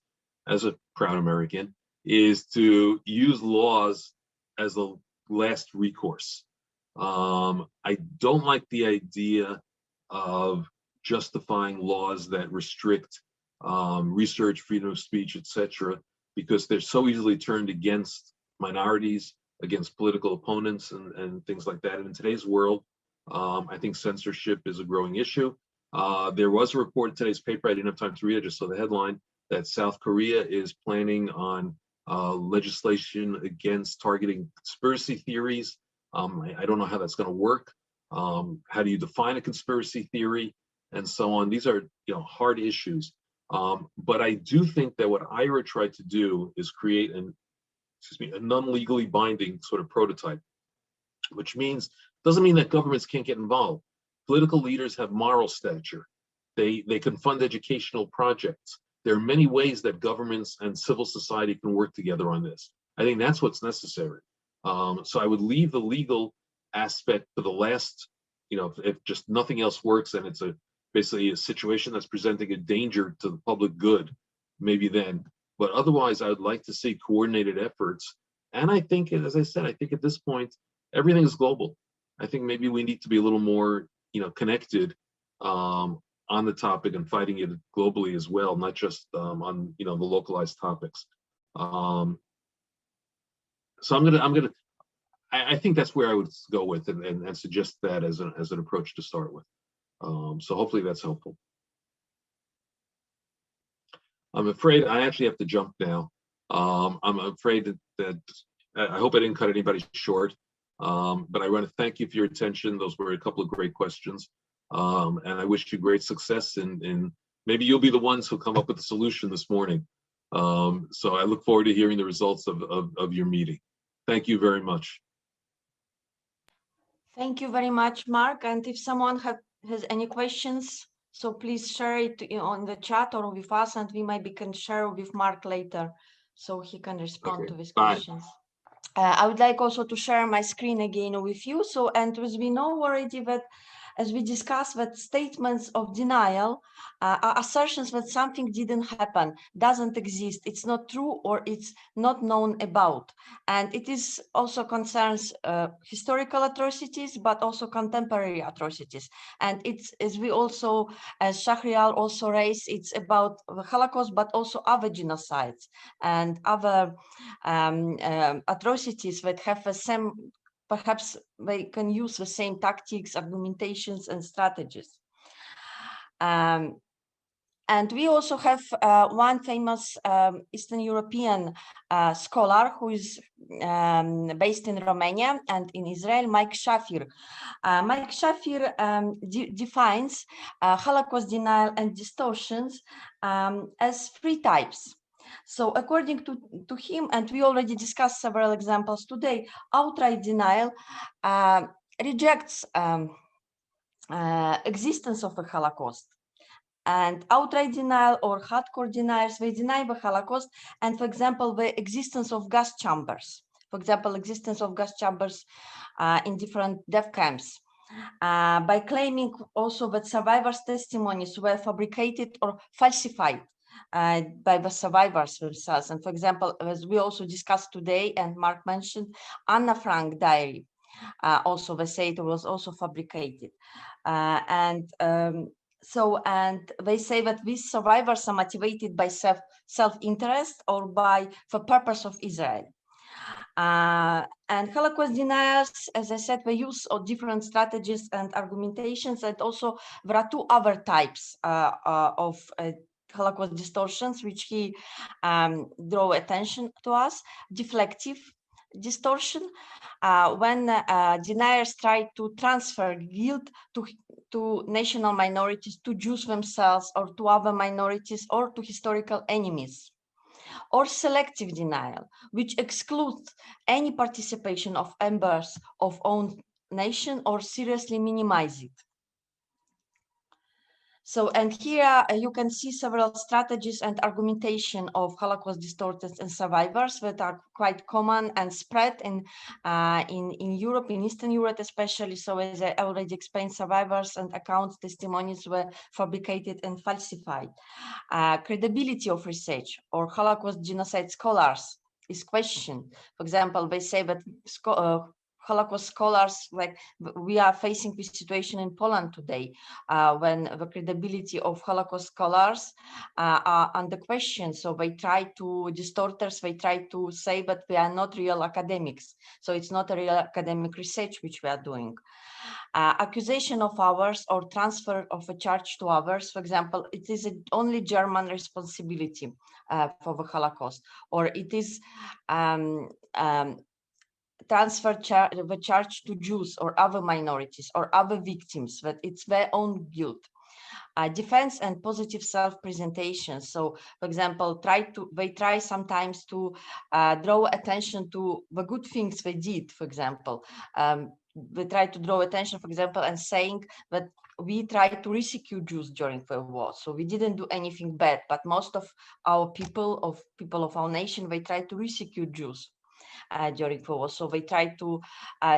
a proud American is to use laws as a last recourse. I don't like the idea of justifying laws that restrict research, freedom of speech, etc., because they're so easily turned against minorities, against political opponents, and things like that. And in today's world, I think censorship is a growing issue. There was a report in today's paper, I didn't have time to read it, I just saw the headline, that South Korea is planning on legislation against targeting conspiracy theories. I don't know how that's going to work. How do you define a conspiracy theory, and so on? These are hard issues. But I do think that what IHRA tried to do is create a non-legally binding sort of prototype, which doesn't mean that governments can't get involved. Political leaders have moral stature. They can fund educational projects. There are many ways that governments and civil society can work together on this. I think that's what's necessary. So I would leave the legal aspect for the last, if just nothing else works and it's basically a situation that's presenting a danger to the public good, maybe then. But otherwise, I would like to see coordinated efforts. And I think, as I said, I think at this point, everything is global. I think maybe we need to be a little more, connected on the topic and fighting it globally as well, not just on, the localized topics. So I think that's where I would go with and suggest that as an approach to start with. So hopefully that's helpful. I'm afraid I actually have to jump now. I'm afraid that I hope I didn't cut anybody short, but I want to thank you for your attention. Those were a couple of great questions, and I wish you great success. And maybe you'll be the ones who come up with the solution this morning. So I look forward to hearing the results of your meeting. Thank you very much. Thank you very much, Mark. And if someone has any questions, so please share it on the chat or with us, and we maybe can share with Mark later so he can respond to these questions. I would like also to share my screen again with you. So, and as we know already that, as we discussed, that statements of denial are assertions that something didn't happen, doesn't exist, it's not true, or it's not known about. And it is also concerns historical atrocities, but also contemporary atrocities. And it's, as we also, as Shahrial also raised, it's about the Holocaust, but also other genocides and other atrocities that have the same, perhaps they can use the same tactics, argumentations, and strategies. And we also have one famous Eastern European scholar who is based in Romania and in Israel, Mike Shafir. Mike Shafir defines Holocaust denial and distortions as 3 types. So according to him, and we already discussed several examples today, outright denial rejects existence of a Holocaust. And outright denial or hardcore deniers, they deny the Holocaust and, for example, the existence of gas chambers. For example, existence of gas chambers in different death camps. By claiming also that survivors' testimonies were fabricated or falsified by the survivors themselves. And for example, as we also discussed today, and Mark mentioned, Anna Frank diary, also they say it was also fabricated. And they say that these survivors are motivated by self-interest or by the purpose of Israel. And Holocaust deniers, as I said, they use different strategies and argumentations, and also there are two other types of Holocaust distortions, which he draw attention to us. Deflective distortion, when deniers try to transfer guilt to national minorities, to Jews themselves, or to other minorities, or to historical enemies. Or selective denial, which excludes any participation of members of own nation or seriously minimize it. So, and here you can see several strategies and argumentation of Holocaust distorters and survivors that are quite common and spread in Europe, in Eastern Europe especially. So as I already explained, survivors and accounts, testimonies were fabricated and falsified. Credibility of research or Holocaust genocide scholars is questioned. For example, they say that Holocaust scholars, like we are facing this situation in Poland today, when the credibility of Holocaust scholars are under question. So they try to, distorters, they try to say that we are not real academics. So it's not a real academic research which we are doing. Accusation of others or transfer of a charge to others. For example, it is only German responsibility for the Holocaust, or it is transfer the charge to Jews or other minorities or other victims, that it's their own guilt. Defense and positive self-presentation. So, for example, they try sometimes to draw attention to the good things they did. For example, they try to draw attention, for example, and saying that we tried to rescue Jews during the war, so we didn't do anything bad. But most of our people of our nation, they tried to rescue Jews during the war. So they try to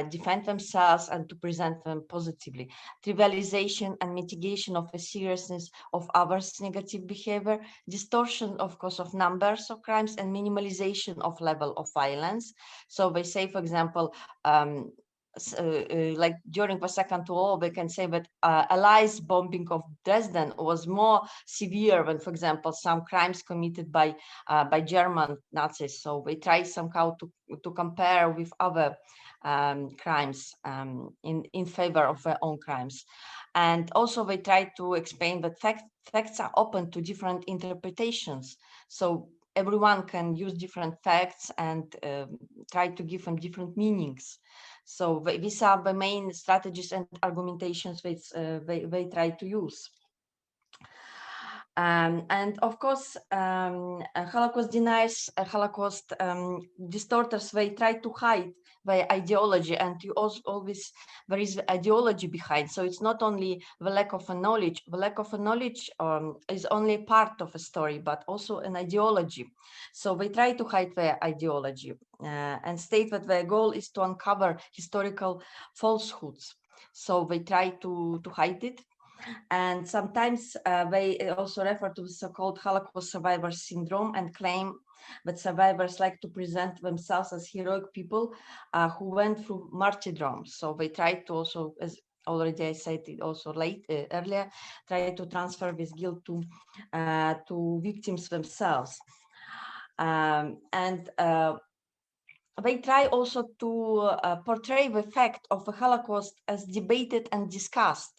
defend themselves and to present them positively. Trivialization and mitigation of the seriousness of others' negative behavior, distortion, of course, of numbers of crimes, and minimalization of level of violence. So they say, for example, like during the Second War, we can say that Allies' bombing of Dresden was more severe than, for example, some crimes committed by German Nazis. So we try somehow to compare with other crimes in favor of their own crimes. And also they try to explain that facts are open to different interpretations. So everyone can use different facts and try to give them different meanings. So these are the main strategies and argumentations which they try to use. And of course, Holocaust deniers, Holocaust distorters, they try to hide their ideology, and always there is ideology behind. So it's not only the lack of a knowledge. The lack of a knowledge is only part of a story, but also an ideology. So they try to hide their ideology and state that their goal is to uncover historical falsehoods. So they try to hide it. And sometimes they also refer to the so-called Holocaust survivor syndrome and claim that survivors like to present themselves as heroic people who went through martyrdom. So they try to also, as already I said it also earlier, try to transfer this guilt to victims themselves. They try also to portray the fact of the Holocaust as debated and discussed.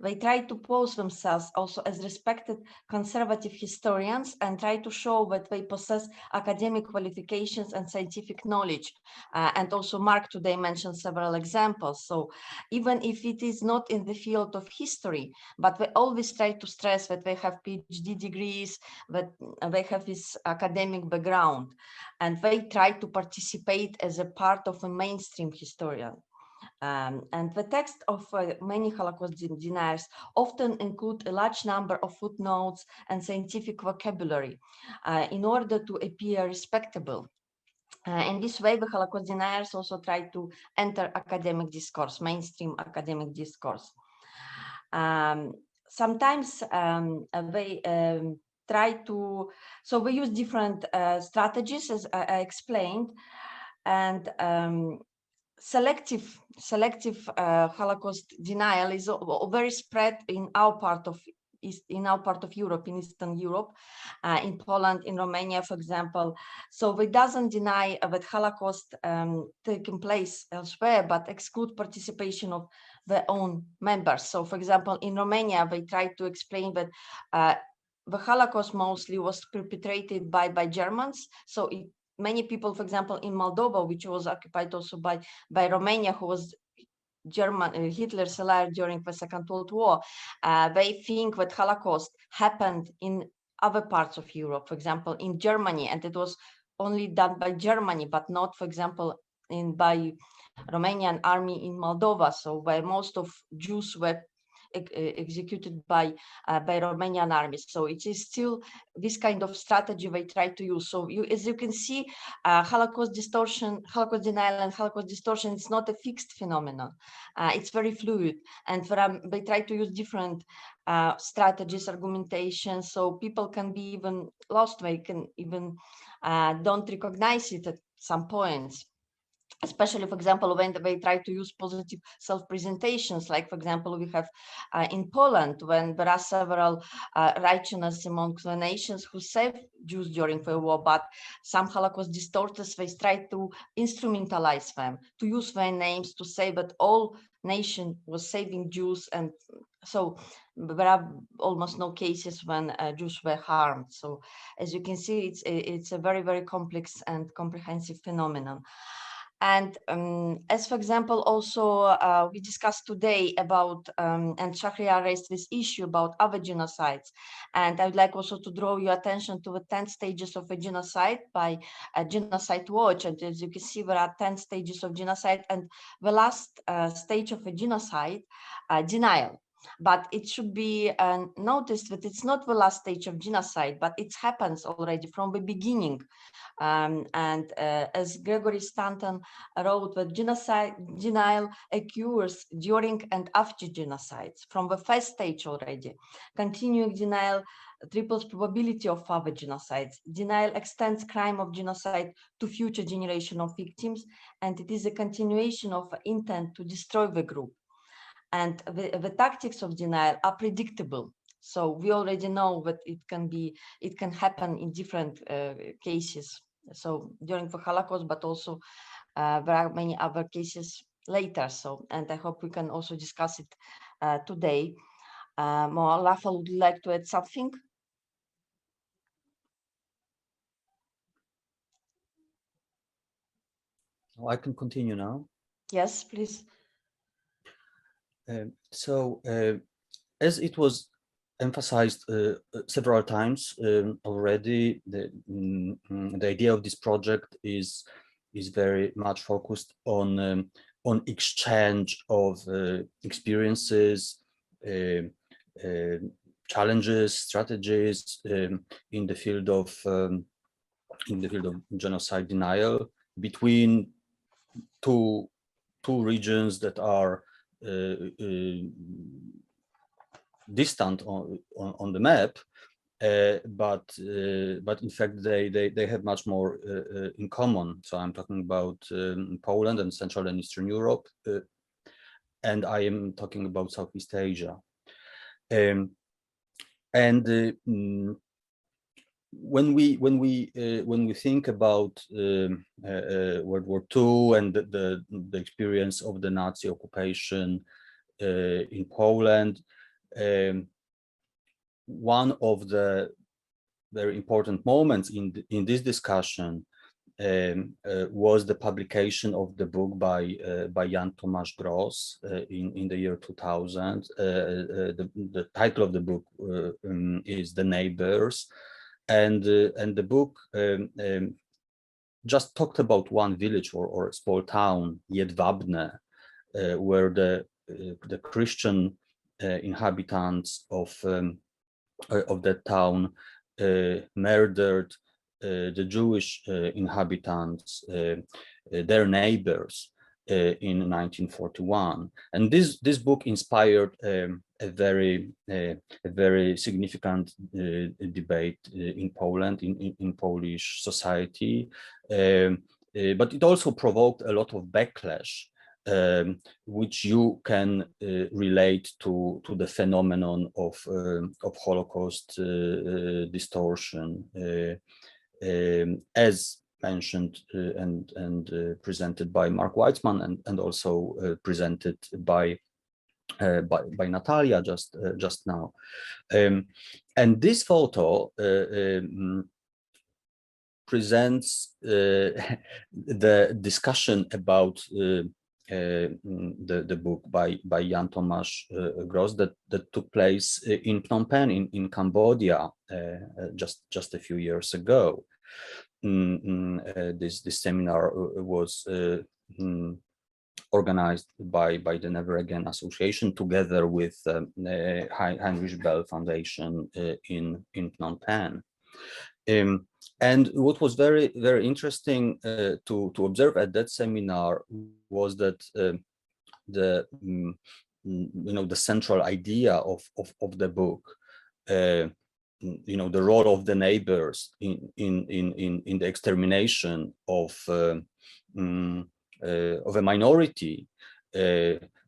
They try to pose themselves also as respected conservative historians and try to show that they possess academic qualifications and scientific knowledge. And also Mark today mentioned several examples. So even if it is not in the field of history, but they always try to stress that they have PhD degrees, that they have this academic background, and they try to participate as a part of a mainstream historian. And the text of many Holocaust deniers often include a large number of footnotes and scientific vocabulary in order to appear respectable. In this way, the Holocaust deniers also try to enter academic discourse, mainstream academic discourse. Sometimes they try to, so we use different strategies, as I explained, and selective Holocaust denial is very spread in our part of Europe, in Eastern Europe, in Poland, in Romania, for example. So it doesn't deny that Holocaust taking place elsewhere, but exclude participation of their own members. So, for example, in Romania, they try to explain that the Holocaust mostly was perpetrated by Germans. So many people, for example, in Moldova, which was occupied also by Romania, who was Hitler's ally during the Second World War, they think that Holocaust happened in other parts of Europe, for example, in Germany, and it was only done by Germany, but not, for example, by Romanian army in Moldova. So where most of Jews were executed by Romanian armies. So it is still this kind of strategy they try to use. So as you can see, Holocaust distortion, Holocaust denial and Holocaust distortion is not a fixed phenomenon. It's very fluid, and they try to use different strategies, argumentation, so people can be even lost. They can even don't recognize it at some points. Especially, for example, when they try to use positive self-presentations, like, for example, we have in Poland, when there are several righteousness among the nations who saved Jews during the war, but some Holocaust distorters, they try to instrumentalize them, to use their names to say that all nation was saving Jews, and so there are almost no cases when Jews were harmed. So as you can see, it's a very, very complex and comprehensive phenomenon. And as, for example, also we discussed today about, and Shahriar raised this issue about other genocides. And I would like also to draw your attention to the 10 stages of a genocide by Genocide Watch. And as you can see, there are 10 stages of genocide, and the last stage of a genocide, denial. But it should be noticed that it's not the last stage of genocide, but it happens already from the beginning. As Gregory Stanton wrote, that genocide denial occurs during and after genocides, from the first stage already. Continuing denial triples probability of further genocides. Denial extends crime of genocide to future generation of victims, and it is a continuation of intent to destroy the group. And the tactics of denial are predictable. So we already know that it can happen in different cases. So during the Holocaust, but also there are many other cases later. So, and I hope we can also discuss it today. More, Rafa, would you like to add something? Oh, I can continue now. Yes, please. As it was emphasized several times already, the idea of this project is very much focused on exchange of experiences, challenges, strategies in the field of genocide denial between two regions that are distant on the map, but in fact they have much more in common. So I'm talking about Poland and Central and Eastern Europe, and I am talking about Southeast Asia. When we think about World War II and the experience of the Nazi occupation in Poland, one of the very important moments in this discussion was the publication of the book by Jan Tomasz Gross in the year 2000. The title of the book is The Neighbors. And the book just talked about one village or a small town, Jedwabne, where the Christian inhabitants of that town murdered the Jewish inhabitants, their neighbors, in 1941. And this book inspired a very significant debate in Poland, in Polish society, but it also provoked a lot of backlash, which you can relate to the phenomenon of Holocaust distortion, as mentioned and presented by Mark Weitzman, and also presented by Natalia just now. And this photo presents the discussion about the book by Jan Tomasz Gross that took place in Phnom Penh in Cambodia just a few years ago. This seminar was organized by the Never Again Association together with Heinrich Bell Foundation in Phnom Penh. And what was very interesting to observe at that seminar was that the central idea of the book, the role of the neighbors in the extermination of a minority,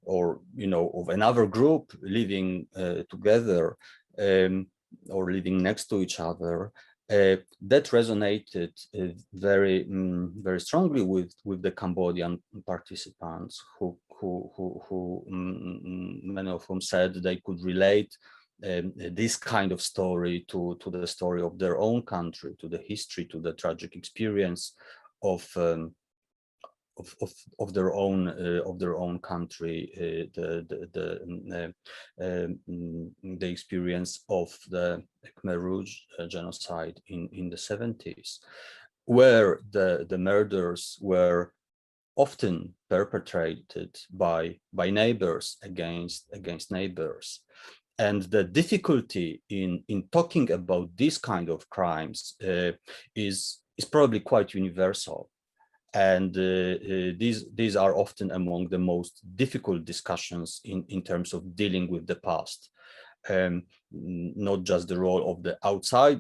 or of another group living together, or living next to each other, that resonated very strongly with the Cambodian participants, who many of whom said they could relate this kind of story to the story of their own country, to the history, to the tragic experience of their own country, the experience of the Khmer Rouge genocide in the 70s, where the murders were often perpetrated by neighbors against neighbors. And the difficulty in talking about these kind of crimes is probably quite universal. And these are often among the most difficult discussions in terms of dealing with the past. Not just the role of the outside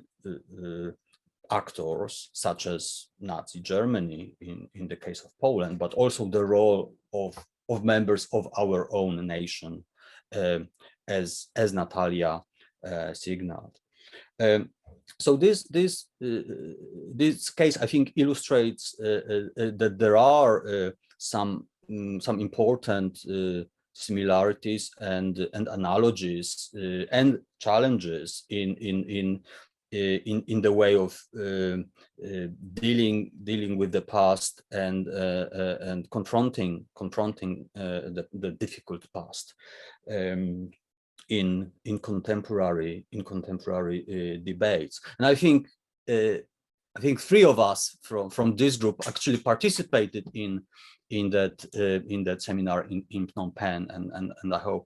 actors, such as Nazi Germany in the case of Poland, but also the role of members of our own nation, as Natalia signaled. So this case, I think, illustrates that there are some important similarities and analogies and challenges in the way of dealing with the past and confronting the difficult past in contemporary debates. And I think three of us from this group actually participated in that seminar in Phnom Penh, and I hope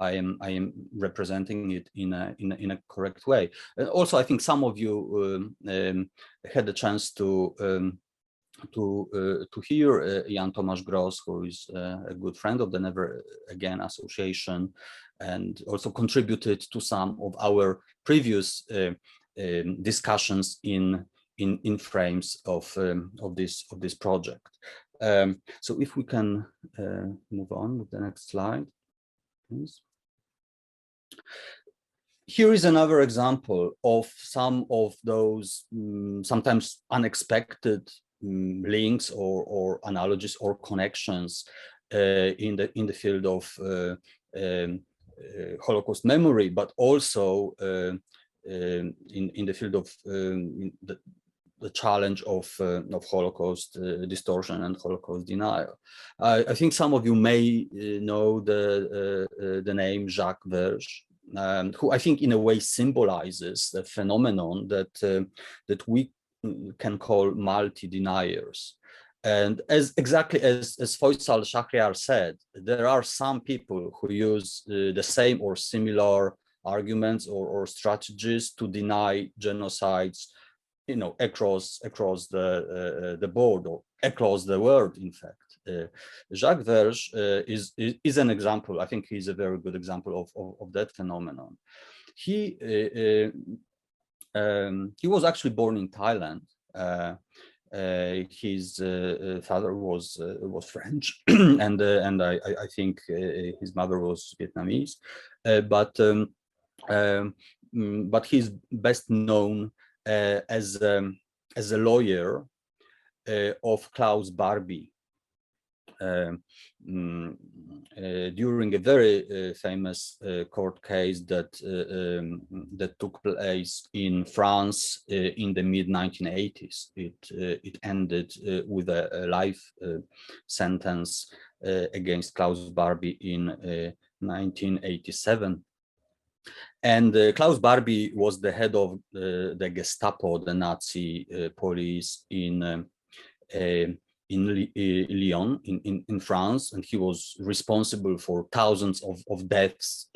I am representing it in a correct way. And also, I think some of you had the chance to hear Jan Tomasz Gross, who is a good friend of the Never Again Association, and also contributed to some of our previous discussions in frames of this project. So if we can move on with the next slide, please. Here is another example of some of those sometimes unexpected links or analogies or connections in the field of Holocaust memory, but also in the field of the challenge of Holocaust distortion and Holocaust denial. I think some of you may know the name Jacques Verge, who I think in a way symbolizes the phenomenon that we can call multi-deniers. And exactly as Faisal Shahriar said, there are some people who use the same or similar arguments or strategies to deny genocides, across the board or across the world. In fact, Jacques Verge is an example. I think he's a very good example of that phenomenon. He was actually born in Thailand. His father was French, and I think his mother was Vietnamese, but he's best known as a lawyer of Klaus Barbie during a very famous court case that took place in France in the mid-1980s. It ended with a life sentence against Klaus Barbie in 1987. And Klaus Barbie was the head of the Gestapo, the Nazi police in Lyon, in France, and he was responsible for thousands of deaths,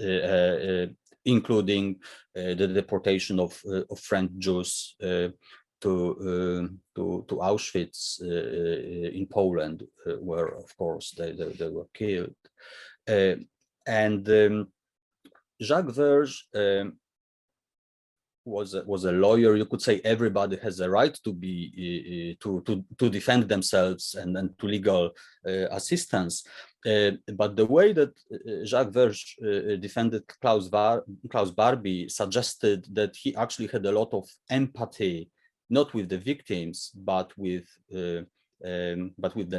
including the deportation of French Jews to Auschwitz in Poland, where, of course, they were killed. Jacques Verge was a lawyer. You could say everybody has a right to be to defend themselves and to legal assistance. But the way that Jacques Verge defended Klaus Barbie suggested that he actually had a lot of empathy, not with the victims, but with the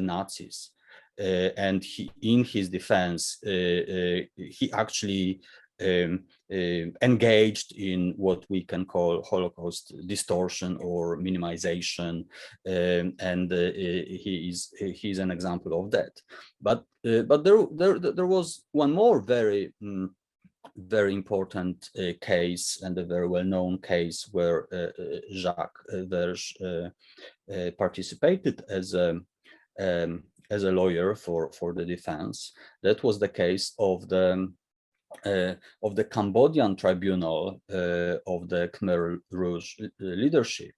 Nazis. And in his defense, he actually engaged in what we can call Holocaust distortion or minimization, and he's an example of that. But there was one more very important case, and a very well-known case, where Jacques Verge participated as a lawyer for the defense. That was the case of the Cambodian tribunal of the Khmer Rouge leadership.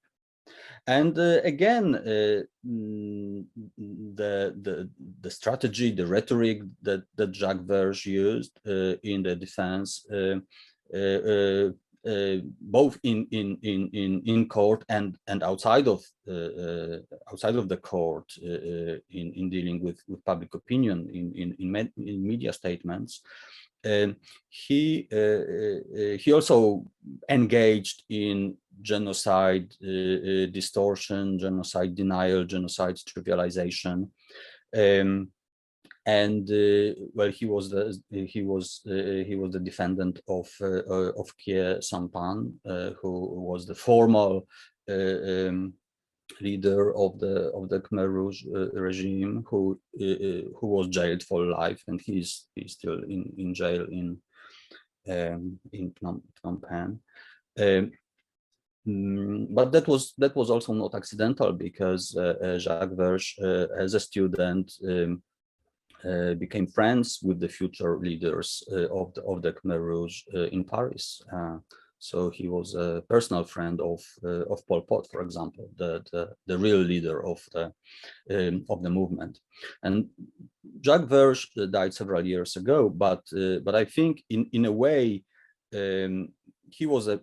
And again, the strategy, the rhetoric that Jacques Verge used in the defense, both in court and outside of the court, in dealing with public opinion, in media statements. He also engaged in genocide distortion, genocide denial, genocide trivialization, and well, he was the defendant of Khieu Sampan, who was the formal leader of the Khmer Rouge regime, who was jailed for life, and he's still in jail in Phnom Penh. But that was also not accidental, because Jacques Verge, as a student, became friends with the future leaders of the Khmer Rouge in Paris. So he was a personal friend of Pol Pot, for example, the real leader of the movement. And Jacques Verge died several years ago, but I think in a way he was an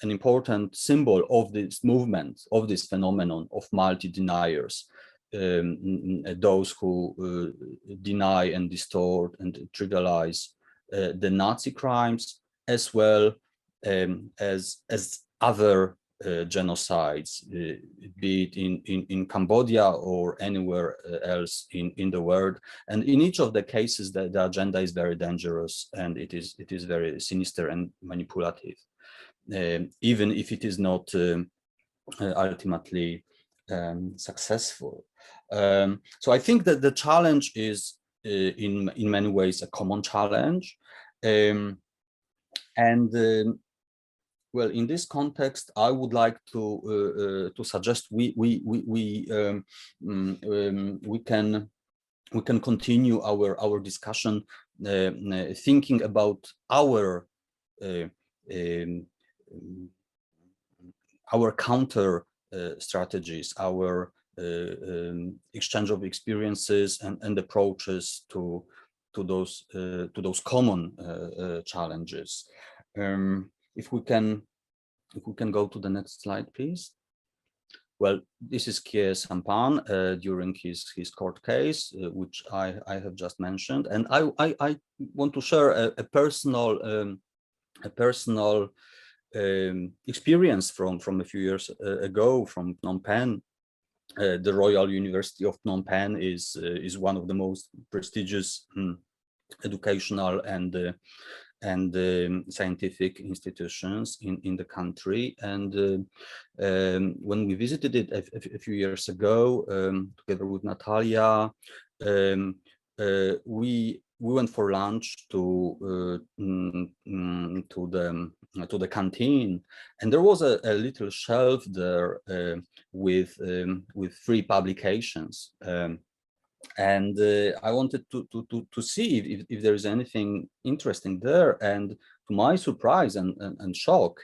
important symbol of this movement, of this phenomenon of multi-deniers, those who deny and distort and trivialize the Nazi crimes, as well as other genocides, be it in Cambodia or anywhere else in the world. And in each of the cases, the agenda is very dangerous, and it is very sinister and manipulative, even if it is not ultimately successful. So I think that the challenge is in many ways a common challenge, and well, in this context, I would like to suggest we can continue our discussion thinking about our counter strategies, our exchange of experiences and approaches to those common challenges. If we can go to the next slide, please. Well, this is Kie Sampan during his court case, which I have just mentioned, and I want to share a personal experience from a few years ago from Phnom Penh. The Royal University of Phnom Penh is one of the most prestigious educational and scientific institutions in the country, and when we visited it a few years ago together with Natalia, we went for lunch to the canteen, and there was a little shelf there with 3 publications. And I wanted to see if there is anything interesting there, and to my surprise and shock,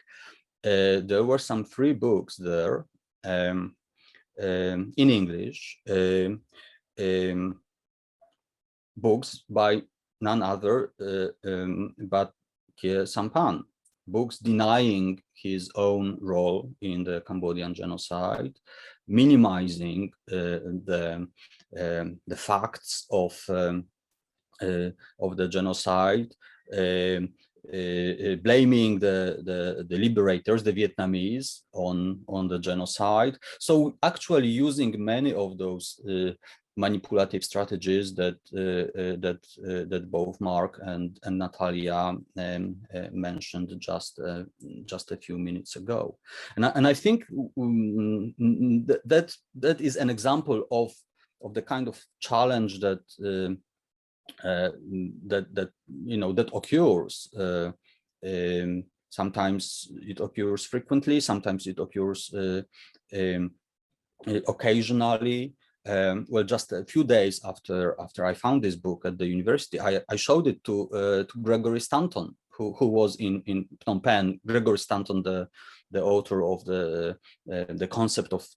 there were some 3 books there in English, books by none other but Kie Sampan, books denying his own role in the Cambodian genocide, minimizing the facts of the genocide, blaming the liberators, the Vietnamese, on the genocide. So actually using many of those manipulative strategies that both Mark and Natalia mentioned just a few minutes ago, and I think that is an example of the kind of challenge that that occurs. Sometimes it occurs frequently, sometimes it occurs occasionally. Well, just a few days after I found this book at the university, I showed it to Gregory Stanton, who was in Phnom Penh. Gregory Stanton, the author of the concept of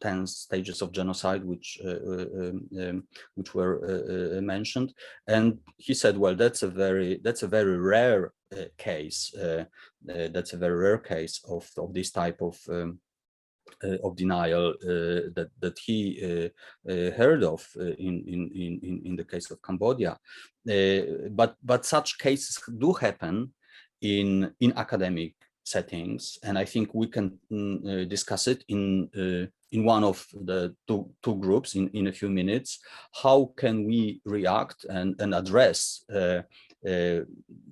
10 stages of genocide, which were mentioned, and he said, "Well, that's a very rare case. That's a very rare case of this type of denial that he heard of in the case of Cambodia, but such cases do happen in academic settings, and I think we can discuss it in one of the two groups in a few minutes. How can we react and address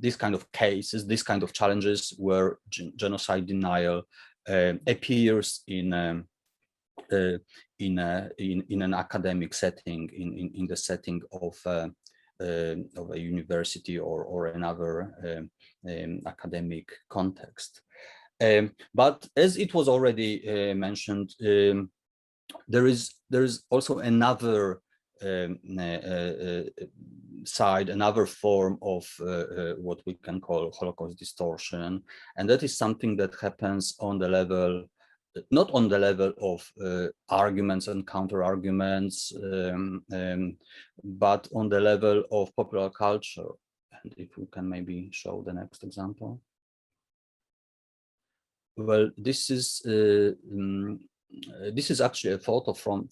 these kind of cases, these kind of challenges where genocide denial appears in an academic setting, in the setting of a university or another academic context. But as it was already mentioned, there is also another side, another form of what we can call Holocaust distortion, and that is something that happens on the level, not on the level of arguments and counter arguments, but on the level of popular culture. And if we can maybe show the next example. Well, this is actually a photo from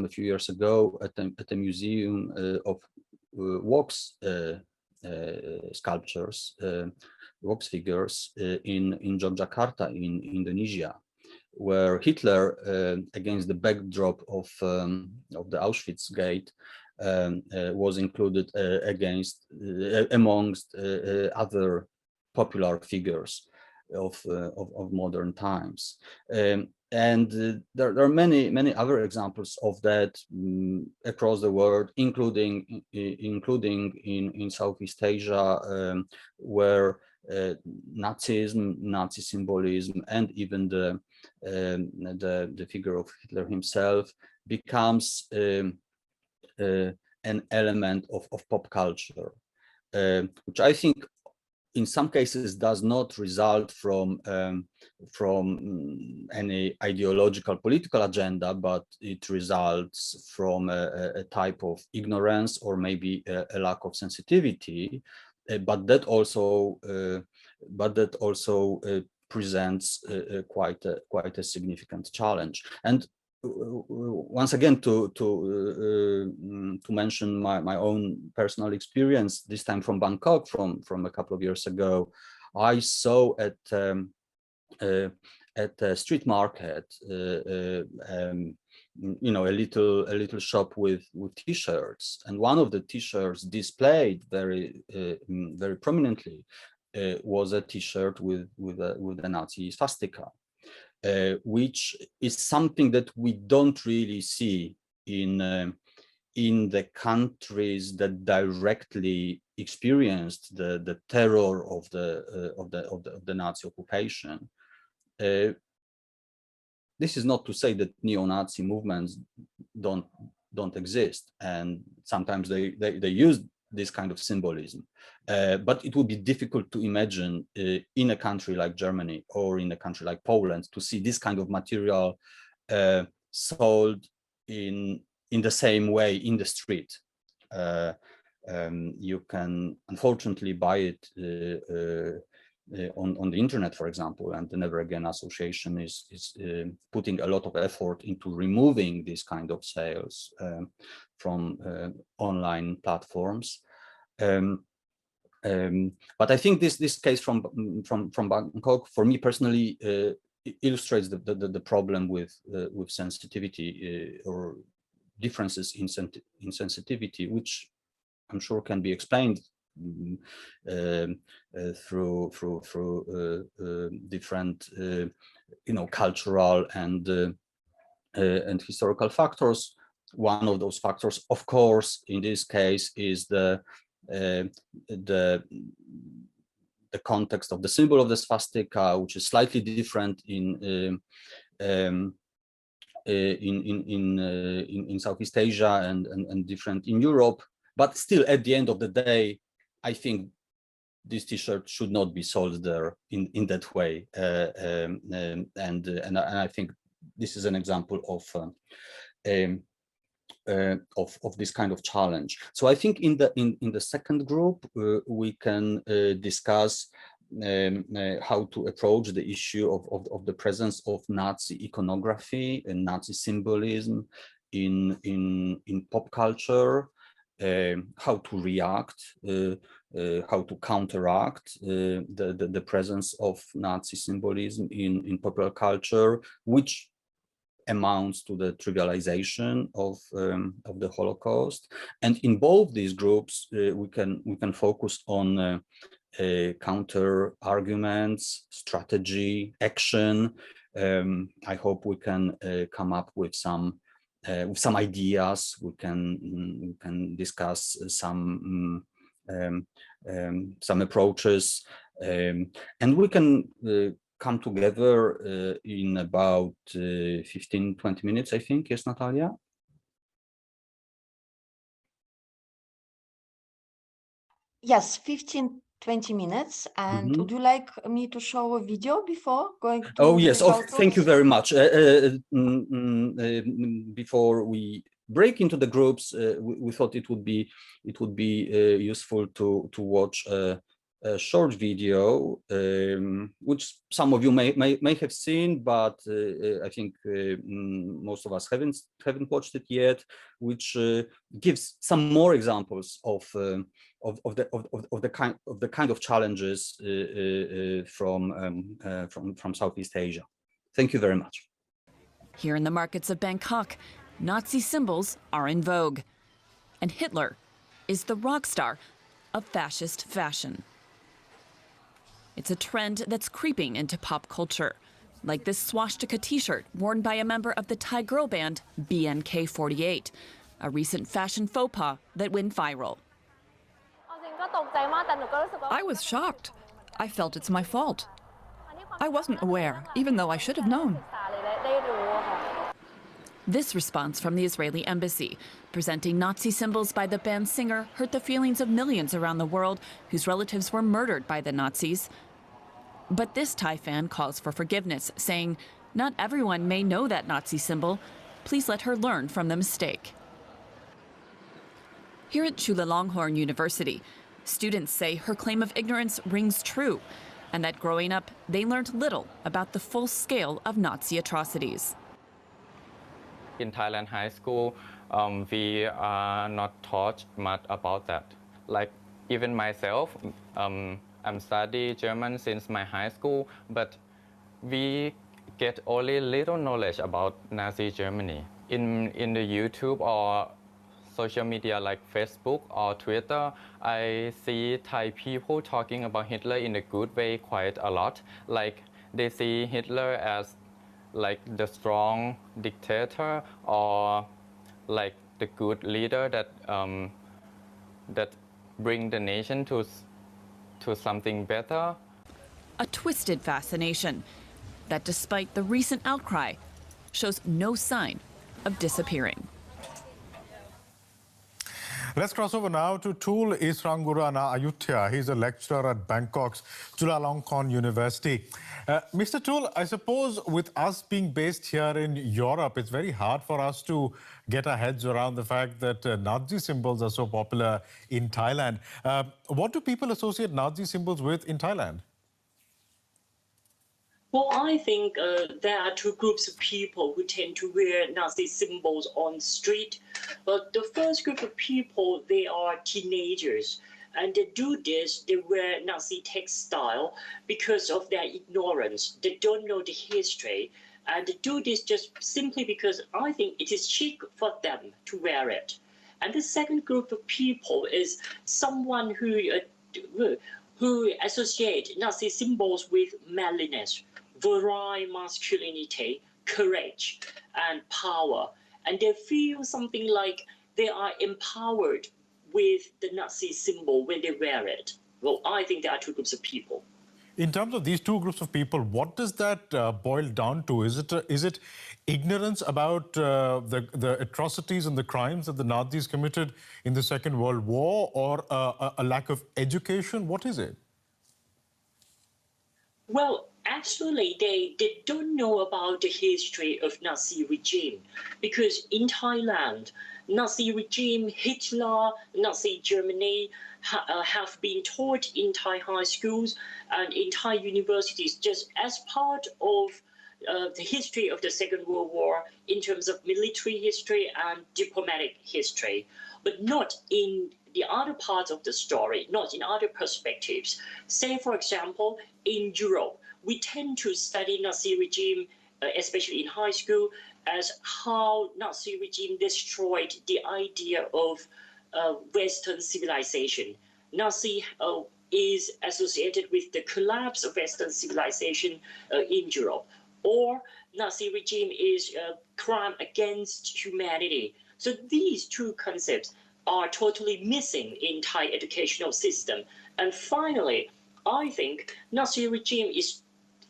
a few years ago at a museum of wax sculptures, wax figures in Yogyakarta in Indonesia, where Hitler, against the backdrop of the Auschwitz gate, was included amongst other popular figures of modern times. And there are many other examples of that across the world, including in Southeast Asia, where Nazism, Nazi symbolism, and even the figure of Hitler himself becomes an element of pop culture, which I think in some cases does not result from any ideological political agenda, but it results from a type of ignorance or maybe a lack of sensitivity. But that also presents quite a significant challenge. And once again, to mention my own personal experience, this time from Bangkok, from a couple of years ago, I saw at a street market, you know, a little shop with T-shirts, and one of the T-shirts displayed very prominently was a T-shirt with a Nazi swastika. Which is something that we don't really see in the countries that directly experienced the terror of the Nazi occupation. This is not to say that neo-Nazi movements don't exist, and sometimes they use this kind of symbolism, but it would be difficult to imagine in a country like Germany or in a country like Poland to see this kind of material sold in the same way in the street. You can unfortunately buy it on the internet, for example, and the Never Again Association is putting a lot of effort into removing this kind of sales from online platforms. But I think this case from Bangkok, for me personally, illustrates the problem with sensitivity or differences in sensitivity, which I'm sure can be explained through different you know, cultural and historical factors. One of those factors, of course, in this case, is the context of the symbol of the swastika, which is slightly different in Southeast Asia and different in Europe. But still, at the end of the day, I think this T-shirt should not be sold there in that way. And I think this is an example of this kind of challenge. So I think in the second group we can discuss how to approach the issue of the presence of Nazi iconography and Nazi symbolism in pop culture, how to react, how to counteract the presence of Nazi symbolism in popular culture, which amounts to the trivialization of the Holocaust. And in both these groups, we can focus on counter arguments, strategy, action. I hope we can come up with some ideas. We can discuss some approaches, and we can come together in about 15-20 minutes, I think. Yes, Natalia? Yes, 15-20 minutes. And would you like me to show a video before going to? Oh, yes. Oh, thank you very much. Before we break into the groups, we thought it would be useful to watch a short video, which some of you may have seen, but I think most of us haven't watched it yet, which gives some more examples of the kind of challenges from Southeast Asia. Thank you very much. Here in the markets of Bangkok, Nazi symbols are in vogue, and Hitler is the rock star of fascist fashion. It's a trend that's creeping into pop culture, like this swastika t-shirt worn by a member of the Thai girl band BNK48, a recent fashion faux pas that went viral. I was shocked. I felt it's my fault. I wasn't aware, even though I should have known. This response from the Israeli embassy, presenting Nazi symbols by the band's singer, hurt the feelings of millions around the world whose relatives were murdered by the Nazis. But this Thai fan calls for forgiveness, saying, "Not everyone may know that Nazi symbol. Please let her learn from the mistake." Here at Chulalongkorn University, students say her claim of ignorance rings true, and that growing up, they learned little about the full scale of Nazi atrocities. In Thailand high school, we are not taught much about that. Like even myself, I'm studying German since my high school, but we get only little knowledge about Nazi Germany. In the YouTube or social media like Facebook or Twitter, I see Thai people talking about Hitler in a good way quite a lot. Like they see Hitler as like the strong dictator or like the good leader that that bring the nation to something better. A twisted fascination that, despite the recent outcry, shows no sign of disappearing. Let's cross over now to Tul Israngurana Ayutthaya. He's a lecturer at Bangkok's Chulalongkorn University. Mr. Tul, I suppose with us being based here in Europe, it's very hard for us to get our heads around the fact that Nazi symbols are so popular in Thailand. What do people associate Nazi symbols with in Thailand? Well, I think there are two groups of people who tend to wear Nazi symbols on the street. But the first group of people, they are teenagers. And they do this, they wear Nazi textile because of their ignorance. They don't know the history. And they do this just simply because I think it is chic for them to wear it. And the second group of people is someone who associate Nazi symbols with manliness, virile masculinity, courage, and power. And they feel something like they are empowered with the Nazi symbol when they wear it. Well, I think there are two groups of people. In terms of these two groups of people, what does that boil down to? Is it ignorance about the atrocities and the crimes that the Nazis committed in the Second World War, or a lack of education? What is it? Well, actually, they don't know about the history of Nazi regime, because in Thailand, Nazi regime, Hitler, Nazi Germany have been taught in Thai high schools and in Thai universities just as part of the history of the Second World War in terms of military history and diplomatic history, but not in the other parts of the story, not in other perspectives. Say, for example, in Europe, we tend to study Nazi regime, especially in high school, as how Nazi regime destroyed the idea of Western civilization. Nazi is associated with the collapse of Western civilization in Europe, or Nazi regime is a crime against humanity. So these two concepts are totally missing in Thai educational system. And finally, I think Nazi regime is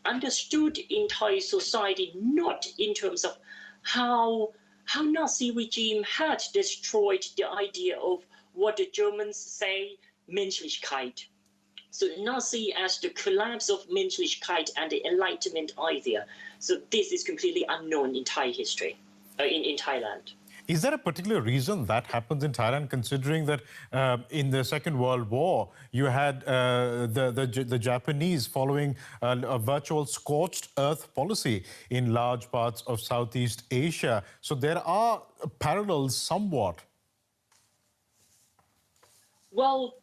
understood in Thai society not in terms of how Nazi regime had destroyed the idea of what the Germans say, Menschlichkeit. So Nazi as the collapse of Menschlichkeit and the Enlightenment idea. So this is completely unknown in Thai history, in Thailand. Is there a particular reason that happens in Thailand, considering that in the Second World War, you had the Japanese following a virtual scorched earth policy in large parts of Southeast Asia? So there are parallels somewhat. Well,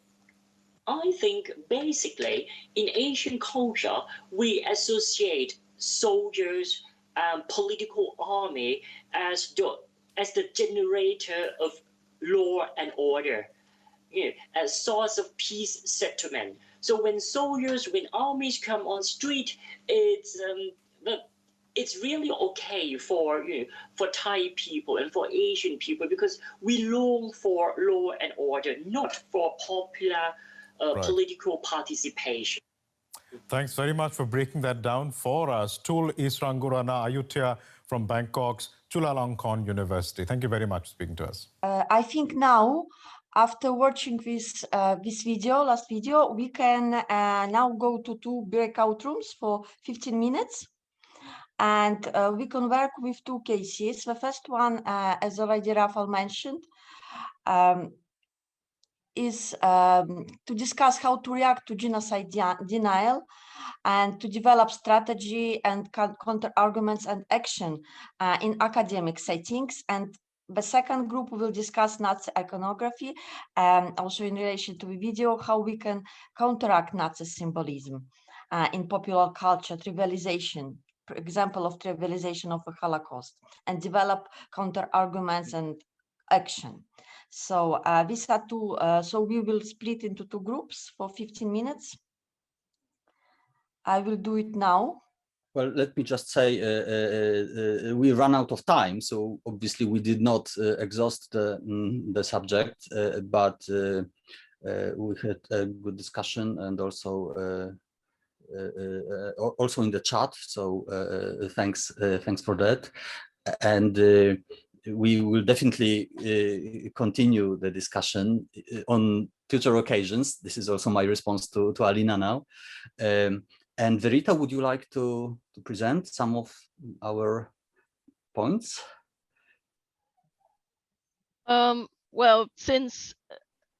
I think basically in Asian culture, we associate soldiers and political army as the generator of law and order, as source of peace settlement. So when armies come on street, it's really okay for Thai people and for Asian people, because we long for law and order, not for popular political participation. Thanks very much for breaking that down for us. Tul Israngurana Ayutthaya from Bangkok's Chulalongkorn University. Thank you very much for speaking to us. I think now, after watching this last video, we can now go to 2 breakout rooms for 15 minutes. And we can work with 2 cases. The first one, as already Rafał mentioned, is to discuss how to react to genocide denial and to develop strategy and counter arguments and action in academic settings. And the second group will discuss Nazi iconography, also in relation to the video, how we can counteract Nazi symbolism in popular culture, trivialization, for example of trivialization of the Holocaust, and develop counter arguments and action. So these are 2, so we will split into 2 groups for 15 minutes. I will do it now. Well, let me just say we ran out of time, so obviously we did not exhaust the subject, but we had a good discussion and also in the chat. So thanks for that, and we will definitely continue the discussion on future occasions. This is also my response to Alina now. And Verita, would you like to present some of our points? Well, since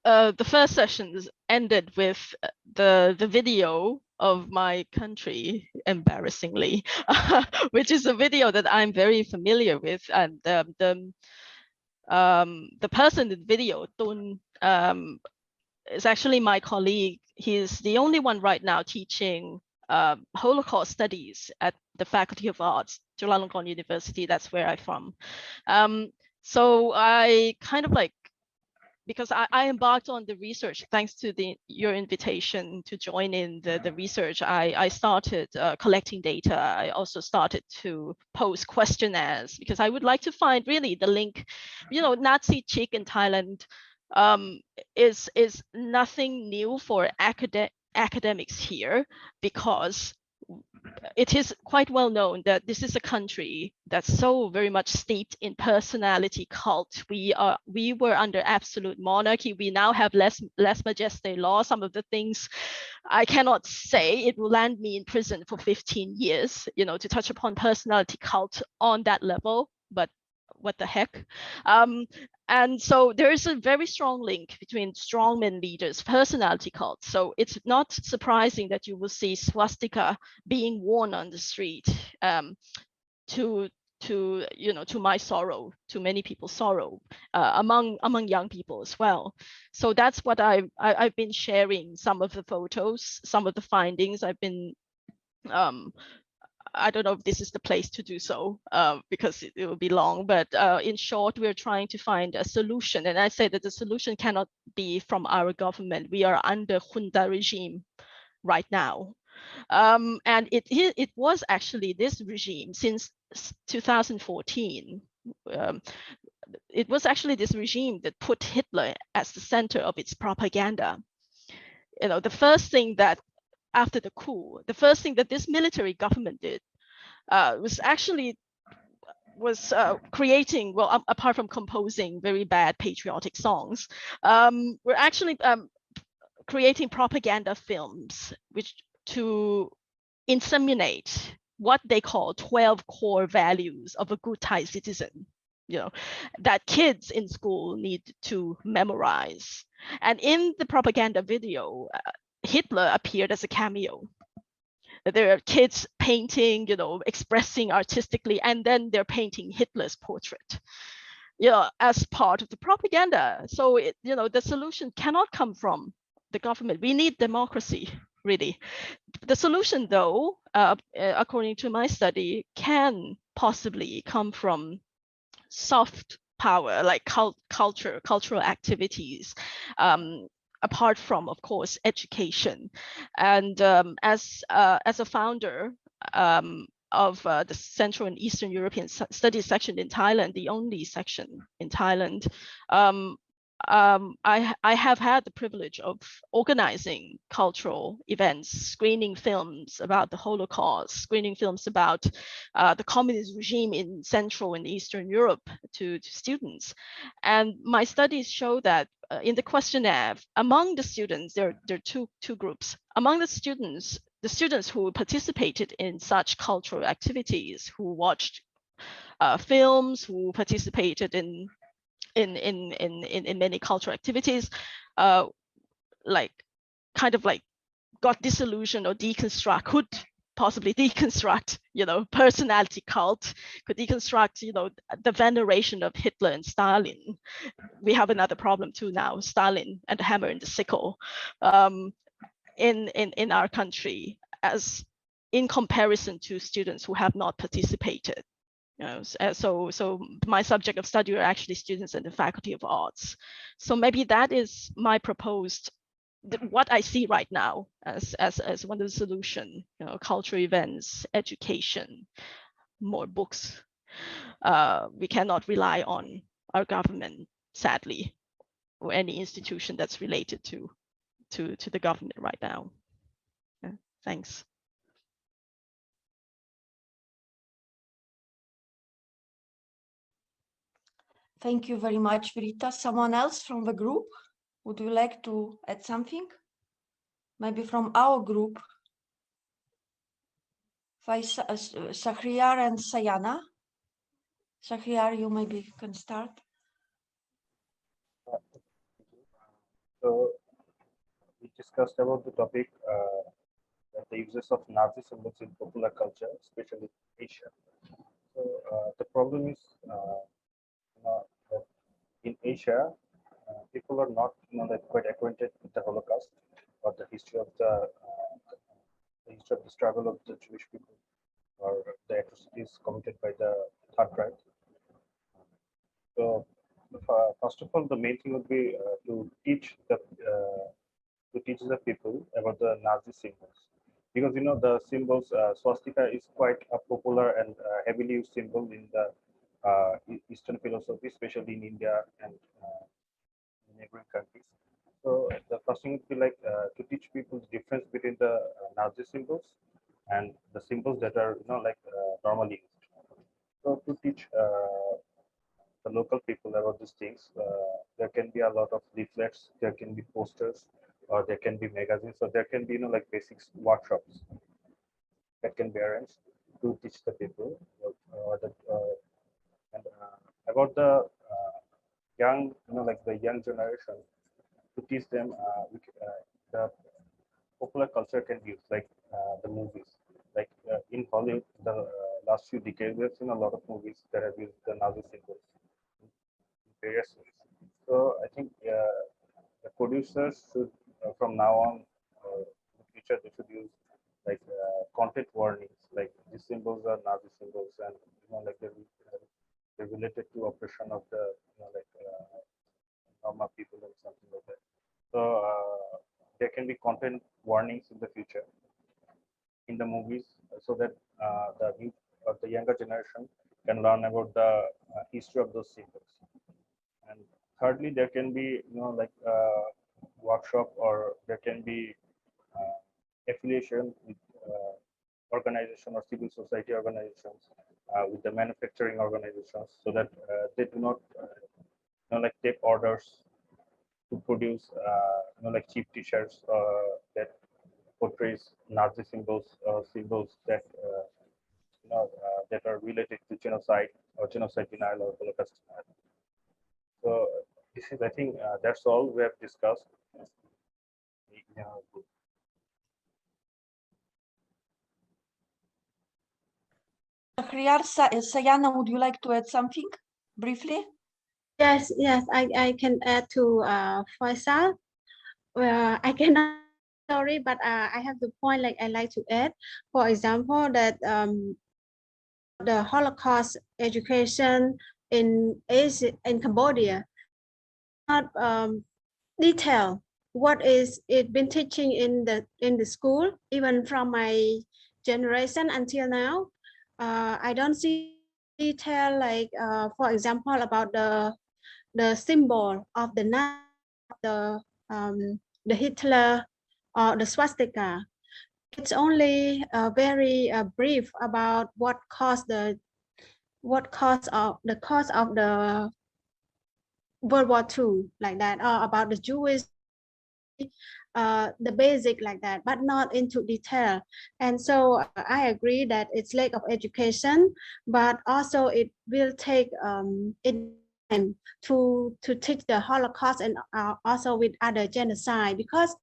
the first sessions ended with the video of my country, embarrassingly, which is a video that I'm very familiar with, and the person in the video, Tun, is actually my colleague. He's the only one right now teaching Holocaust studies at the Faculty of Arts, Chulalongkorn University. That's where I'm from. So I kind of like, because I embarked on the research thanks to your invitation to join in the research. I started collecting data. I also started to post questionnaires because I would like to find really the link. You know, Nazi chick in Thailand is nothing new for academics here, because it is quite well known that this is a country that's so very much steeped in personality cult. We were under absolute monarchy. We now have less majesty law. Some of the things I cannot say. It will land me in prison for 15 years, you know, to touch upon personality cult on that level. But what the heck? And so there is a very strong link between strongman leaders, personality cults. So it's not surprising that you will see swastika being worn on the street, to my sorrow, to many people's sorrow, among young people as well. So that's what I've been sharing, some of the photos, some of the findings. I've been I don't know if this is the place to do so, because it will be long, but in short, we're trying to find a solution. And I say that the solution cannot be from our government. We are under junta regime right now. And it was actually this regime since 2014. It was actually this regime that put Hitler as the center of its propaganda. You know, the first thing that after the coup, the first thing that this military government did was creating, well, apart from composing very bad patriotic songs, we're actually creating propaganda films to inseminate what they call 12 core values of a good Thai citizen, you know, that kids in school need to memorize. And in the propaganda video, Hitler appeared as a cameo. There are kids painting, you know, expressing artistically, and then they're painting Hitler's portrait, you know, as part of the propaganda. So, you know, the solution cannot come from the government. We need democracy, really. The solution, though, according to my study, can possibly come from soft power, like cultural activities, apart from, of course, education. And as a founder of the Central and Eastern European Studies section in Thailand, the only section in Thailand, I have had the privilege of organizing cultural events, screening films about the Holocaust, screening films about the communist regime in Central and Eastern Europe to students. And my studies show that in the questionnaire, among the students, there are two groups. Among the students who participated in such cultural activities, who watched films, who participated in many cultural activities, like got disillusioned or could possibly deconstruct, personality cult, could deconstruct, the veneration of Hitler and Stalin. We have another problem too now, Stalin and the hammer and the sickle in our country, as in comparison to students who have not participated. So my subject of study are actually students in the Faculty of Arts. So maybe that is my proposed, what I see right now as one of the solution, cultural events, education, more books. We cannot rely on our government, sadly, or any institution that's related to the government right now. Thanks. Thank you very much, Britta. Someone else from the group? Would you like to add something? Maybe from our group? Shahriar and Sayana. Shahriar, you maybe can start. So we discussed about the topic, the uses of Nazi symbols in popular culture, especially in Asia. So the problem is, that in Asia, people are not, quite acquainted with the Holocaust or the history of the struggle of the Jewish people or the atrocities committed by the Third Reich. So first of all, the main thing would be to teach the people about the Nazi symbols, because the symbols, swastika is quite a popular and heavily used symbol in the Eastern philosophy, especially in India and neighboring countries. So the first thing would be like to teach people the difference between the Nazi symbols and the symbols that are normally used. So to teach the local people about these things, there can be a lot of leaflets, there can be posters, or there can be magazines, or there can be basic workshops that can be arranged to teach the people about the young, the young generation, to teach them the popular culture can be used, like the movies. Like in Hollywood, the last few decades, we've seen a lot of movies that have used the Nazi symbols in various ways. So I think the producers should, from now on, in the future, they should use content warnings, like these symbols are Nazi symbols, and they're related to oppression of the normal people and something like that. So there can be content warnings in the future in the movies, so that the younger generation can learn about the history of those symbols. And thirdly, there can be workshop, or there can be affiliation with organization or civil society organizations, with the manufacturing organizations, so that they do not take orders to produce cheap t-shirts that portrays Nazi symbols, symbols that that are related to genocide or genocide denial or Holocaust denial. So this is, I think, that's all we have discussed. Sayana, would you like to add something briefly? Yes, I can add to Faisal. I cannot, sorry, but I have the point like I like to add. For example, that the Holocaust education in Asia, in Cambodia, not detail what is it been teaching in the school, even from my generation until now. I don't see detail like, for example, about the the symbol of the Hitler or the swastika. It's only very brief about what caused the World War II, like that, or about the Jewish, the basic like that, but not into detail. And so I agree that it's lack of education, but also it will take time to teach the Holocaust and also with other genocide, because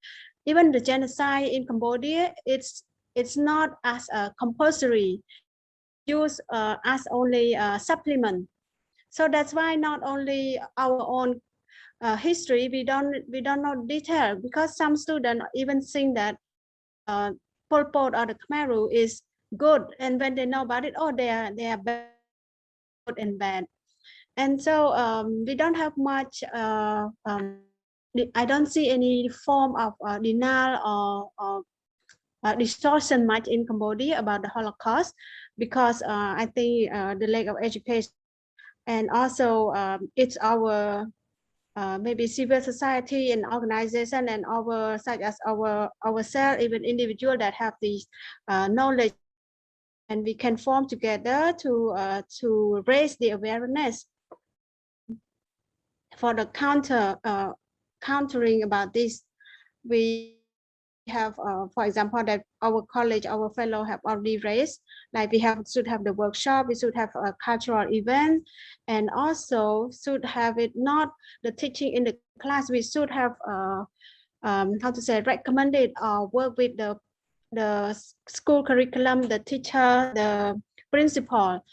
even the genocide in Cambodia, it's not as compulsory, used as only a supplement. So that's why not only our own history, we don't know detail, because some students even think that Pol Pot or the Khmer Rouge is good, and when they know about it, oh, they are bad, good and bad. And so we don't have much. I don't see any form of denial or distortion much in Cambodia about the Holocaust, because I think the lack of education, and also it's our maybe civil society and organization and our, such as ourselves, even individual that have this knowledge, and we can form together to raise the awareness for the countering about this. We have, for example, that our college, our fellow have already raised, like we should have the workshop, we should have a cultural event, and also should have it not the teaching in the class. We should have how to say, recommended or work with the school curriculum, the teacher, the principal,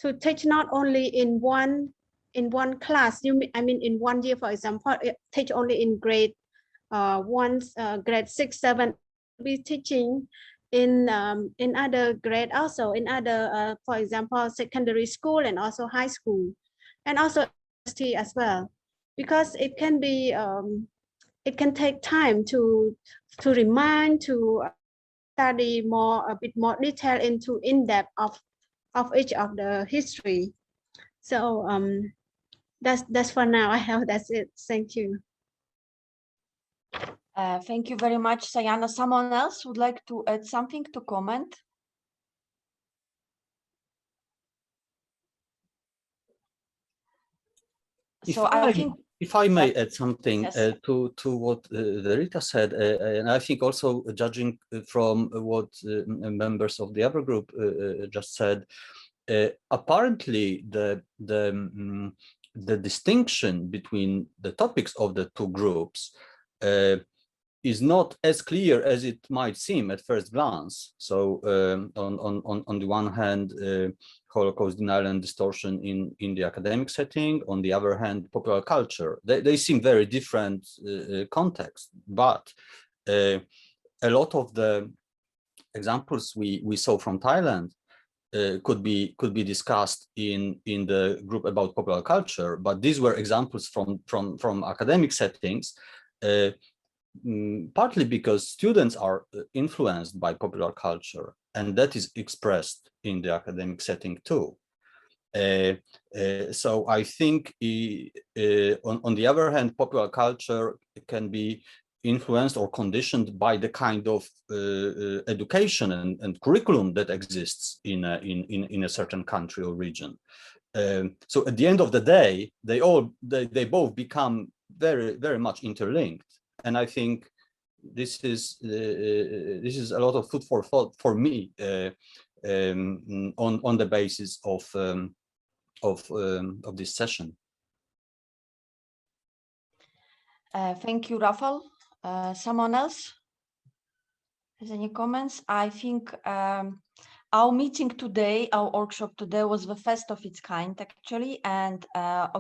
to teach not only in one class. I mean in 1 year, for example, teach only in grade grade 6, 7, be teaching in other grade, also in other, for example, secondary school and also high school, and also university as well, because it can be it can take time to remind, to study more, a bit more detail into in-depth of each of the history. So that's for now. I hope that's it. Thank you. Thank you very much, Sayana. Someone else would like to add something, to comment? If I may add something, yes, to what Rita said, and I think also judging from what members of the other group just said, apparently the distinction between the topics of the two groups is not as clear as it might seem at first glance. So on the one hand, Holocaust denial and distortion in the academic setting, on the other hand, popular culture. They seem very different contexts, but a lot of the examples we saw from Thailand could be discussed in the group about popular culture, but these were examples from academic settings, partly because students are influenced by popular culture, and that is expressed in the academic setting too. So I think on the other hand, popular culture can be influenced or conditioned by the kind of education and curriculum that exists in a certain country or region. So at the end of the day, they both become very much interlinked, and I think this is a lot of food for thought for me on the basis of this session. Thank you, Rafał. Someone else has any comments? I think our meeting today, our workshop today, was the first of its kind, actually, and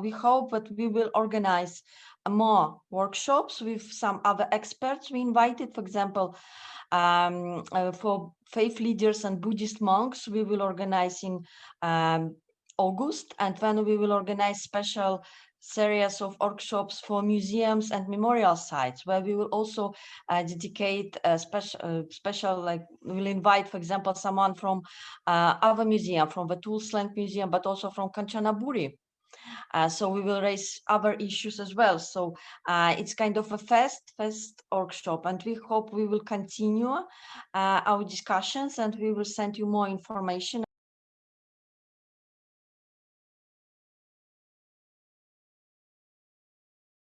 we hope that we will organize more workshops with some other experts we invited. For example, for faith leaders and Buddhist monks, we will organize in August, and then we will organize special series of workshops for museums and memorial sites, where we will also dedicate a special, like we will invite, for example, someone from other museum, from the Tulslang Museum, but also from Kanchanaburi. So we will raise other issues as well. So it's kind of a fast workshop, and we hope we will continue our discussions, and we will send you more information